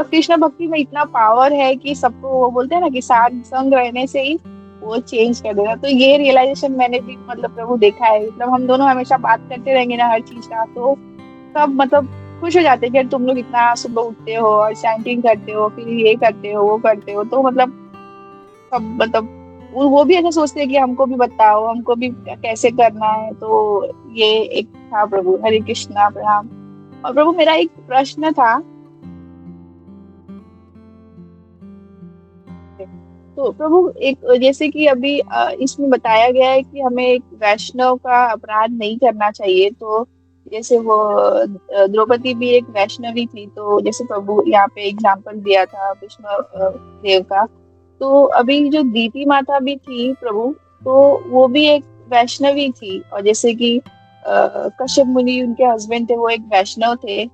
कृष्ण भक्ति में इतना पावर है कि सबको वो बोलते हैं ना कि साथ संग रहने से ही वो चेंज कर देगा। तो ये रियलाइजेशन मैंने भी मतलब प्रभु देखा है, मतलब हम दोनों हमेशा बात करते रहेंगे ना हर चीज का, तो सब मतलब खुश हो जाते हैं कि यार तुम लोग इतना सुबह उठते हो और चैंटिंग करते हो, फिर ये करते हो वो करते हो, तो मतलब सब मतलब वो भी ऐसा सोचते हैं कि हमको भी बताओ, हमको भी कैसे करना है। तो ये एक था प्रभु। हरे कृष्णा, प्रणाम। और प्रभु मेरा एक प्रश्न था, तो प्रभु एक जैसे कि अभी इसमें बताया गया है कि हमें एक वैष्णव का अपराध नहीं करना चाहिए, तो जैसे वो द्रौपदी भी एक वैष्णवी थी, तो जैसे प्रभु यहाँ पे एग्जाम्पल दिया था विष्णु देव का, तो अभी जो दीति माता भी थी प्रभु, तो वो भी एक वैष्णवी थी, और जैसे कि कश्यप मुनि उनके हस्बैंड थे, वो एक वैष्णव थे।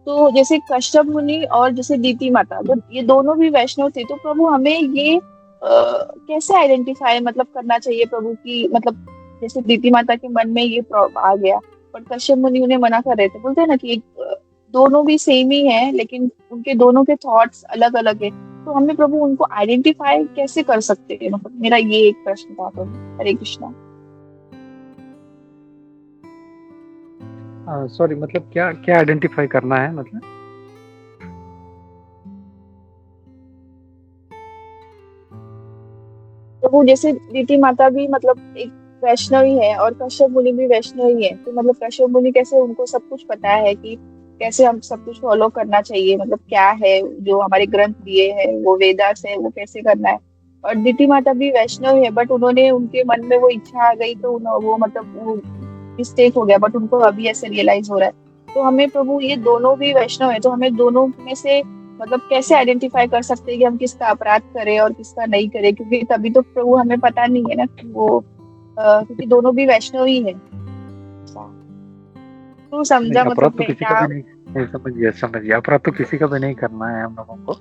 तो जैसे कश्यप मुनि और जैसे दीति माता, जब ये दोनों भी वैष्णव थे, तो प्रभु हमें ये कैसे आइडेंटिफाई मतलब करना चाहिए प्रभु की, मतलब जैसे दीति माता के मन में ये आ गया, पर कश्यप मुनि उन्हें मना कर रहे थे, बोलते हैं ना कि दोनों भी सेम ही है, लेकिन उनके दोनों के थॉट्स अलग अलग है, तो हमें प्रभु उनको आइडेंटिफाई कैसे कर सकते हैं, मतलब मेरा ये एक प्रश्न था प्रभु। हरे कृष्णा। सॉरी, मतलब क्या क्या आइडेंटिफाई करना है मतलब? प्रभु जैसे दीति माता भी मतलब एक वैष्णव ही है और कश्यप मुनि भी वैष्णव ही है, तो मतलब कश्यप मुनि कैसे, उनको सब कुछ पता है कि कैसे हम सब कुछ फॉलो करना चाहिए, मतलब क्या है जो हमारे ग्रंथ दिए हैं वो वेदास है, वो कैसे करना है। और दीति माता भी वैष्णव है, बट उन्होंने उनके मन में वो इच्छा आ गई, तो वो मतलब वो मिस्टेक हो गया, बट उनको अभी ऐसे रियलाइज हो रहा है। तो हमें प्रभु ये दोनों भी वैष्णव है, तो हमें दोनों में से मतलब कैसे आइडेंटिफाई कर सकते हैं कि हम किसका अपराध करें और किसका नहीं करें, क्योंकि तभी तो प्रभु हमें पता नहीं है ना कि वो क्योंकि दोनों भी वैष्णव ही है। तो समझा नहीं, अपराध मतलब तो मैं किसी का क्या। भी नहीं, समझ गया, अपराध तो किसी का भी नहीं करना है हम लोगों को।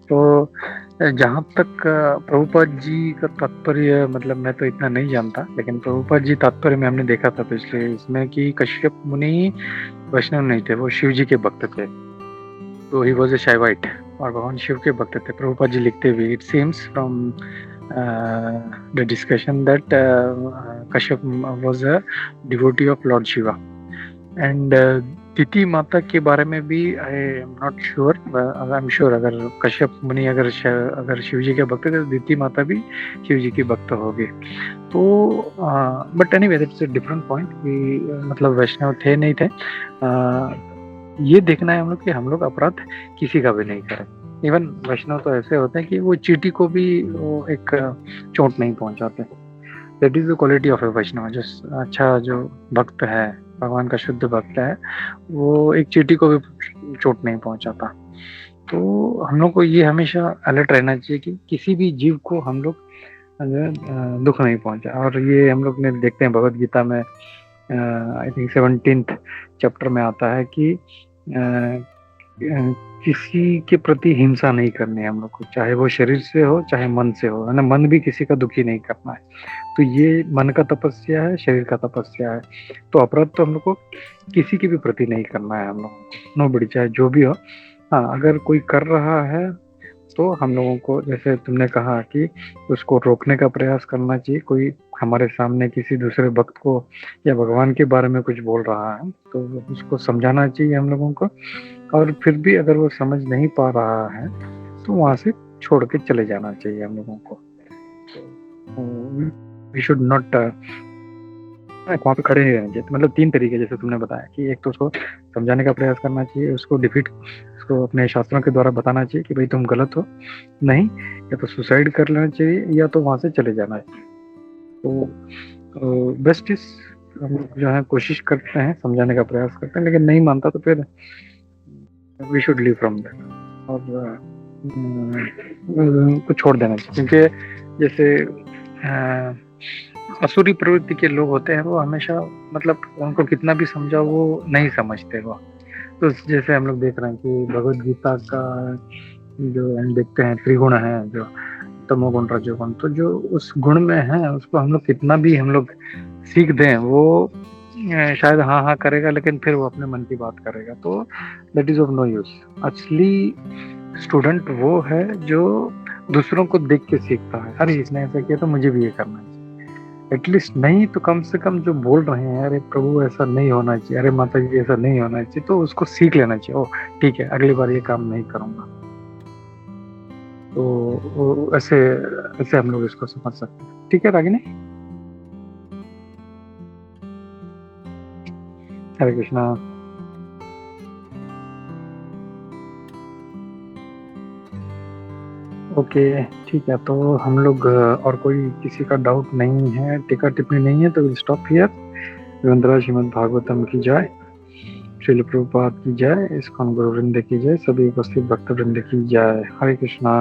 तो जहाँ तक प्रभुपाद जी का तात्पर्य, मतलब मैं तो इतना नहीं जानता, लेकिन प्रभुपाद जी तात्पर्य में हमने देखा था पिछले इसमें कि कश्यप मुनि वैष्णव नहीं थे, वो शिव जी के भक्त थे, तो ही वॉज ए शाइवाइट और भगवान शिव के भक्त थे। प्रभुपाद जी लिखते हुए, it seems from the discussion that Kashyap was a devotee of Lord Shiva. And Diti माता के बारे में भी I am not sure, I am sure अगर कश्यप मुनि अगर शिव जी के भक्त थे, तो दीति माता भी शिव जी की भक्त होगी। तो but anyway that's a different point, मतलब वैष्णव थे नहीं थे, ये देखना है हम लोग कि हम लोग अपराध किसी का भी नहीं करें। इवन वैष्णव तो ऐसे होते हैं कि वो चींटी को भी वो एक चोट नहीं पहुंचाते। That is the quality of a Vaishnava. जो अच्छा जो भक्त है, भगवान का शुद्ध भक्त है, वो एक चींटी को भी चोट नहीं पहुंचाता। तो हम लोग को ये हमेशा अलर्ट रहना चाहिए कि किसी भी जीव को हम लोग दुख नहीं पहुंचा। और ये हम लोग ने देखते हैं भगवत गीता में, आई थिंक 17th चैप्टर में आता है कि किसी के प्रति हिंसा नहीं करनी है हम लोग को, चाहे वो शरीर से हो चाहे मन से हो, है ना। मन भी किसी का दुखी नहीं करना है। तो ये मन का तपस्या है, शरीर का तपस्या है। तो अपराध तो हम लोग को किसी के भी प्रति नहीं करना है हम लोगों को, नो बड़ी चाहे जो भी हो। हाँ, अगर कोई कर रहा है तो हम लोगों को, जैसे तुमने कहा कि उसको रोकने का प्रयास करना चाहिए। कोई हमारे सामने किसी दूसरे भक्त को या भगवान के बारे में कुछ बोल रहा है तो उसको समझाना चाहिए हम लोगों को। और फिर भी अगर वो समझ नहीं पा रहा है तो वहां से छोड़ के चले जाना चाहिए हम लोगों को। वी शुड नॉट वहाँ पे खड़े नहीं रहना चाहिए। मतलब 3 तरीके जैसे तुमने बताया कि एक तो उसको समझाने का प्रयास करना चाहिए, उसको उसको अपने शास्त्रों के द्वारा बताना चाहिए कि भाई तुम गलत हो, नहीं या तो सुसाइड कर लेना चाहिए या तो वहां से चले जाना चाहिए। तो बेस्ट इज हम लोग जो है कोशिश करते हैं, समझाने का प्रयास करते हैं, लेकिन नहीं मानता तो फिर we should leave from that और को छोड़ देना चाहिए। क्योंकि जैसे असुरी प्रवृत्ति के लोग होते हैं वो हमेशा मतलब उनको कितना भी समझाओ वो नहीं समझते वो। तो जैसे हम लोग देख रहे हैं कि भगवत गीता का जो हम देखते हैं त्रिगुण है, जो तमोगुण रजोगुण, तो जो उस गुण में है उसको हम लोग कितना भी हम लोग सीख दें वो शायद हाँ करेगा, लेकिन फिर वो अपने मन की बात करेगा, तो that is of no use. असली स्टूडेंट वो है जो दूसरों को देख के सीखता है, अरे इसने ऐसा किया तो मुझे भी ये करना चाहिए। एटलीस्ट नहीं तो कम से कम जो बोल रहे हैं अरे प्रभु ऐसा नहीं होना चाहिए, अरे माता जी ऐसा नहीं होना चाहिए, तो उसको सीख लेना चाहिए। ओ ठीक है, अगली बार ये काम नहीं करूंगा। तो ऐसे हम लोग इसको समझ सकते हैं। ठीक है रागिनी, हरे कृष्णा। ओके ठीक है, तो हम लोग और कोई किसी का डाउट नहीं है, टीका टिप्पणी नहीं है, तो will stop here. Ravindra Shrimad Bhagavatam की जय, श्रील प्रभुपाद की जय, इस्कॉन गुरु वृंद की जय, सभी उपस्थित भक्त वृंद की जय। हरे कृष्णा।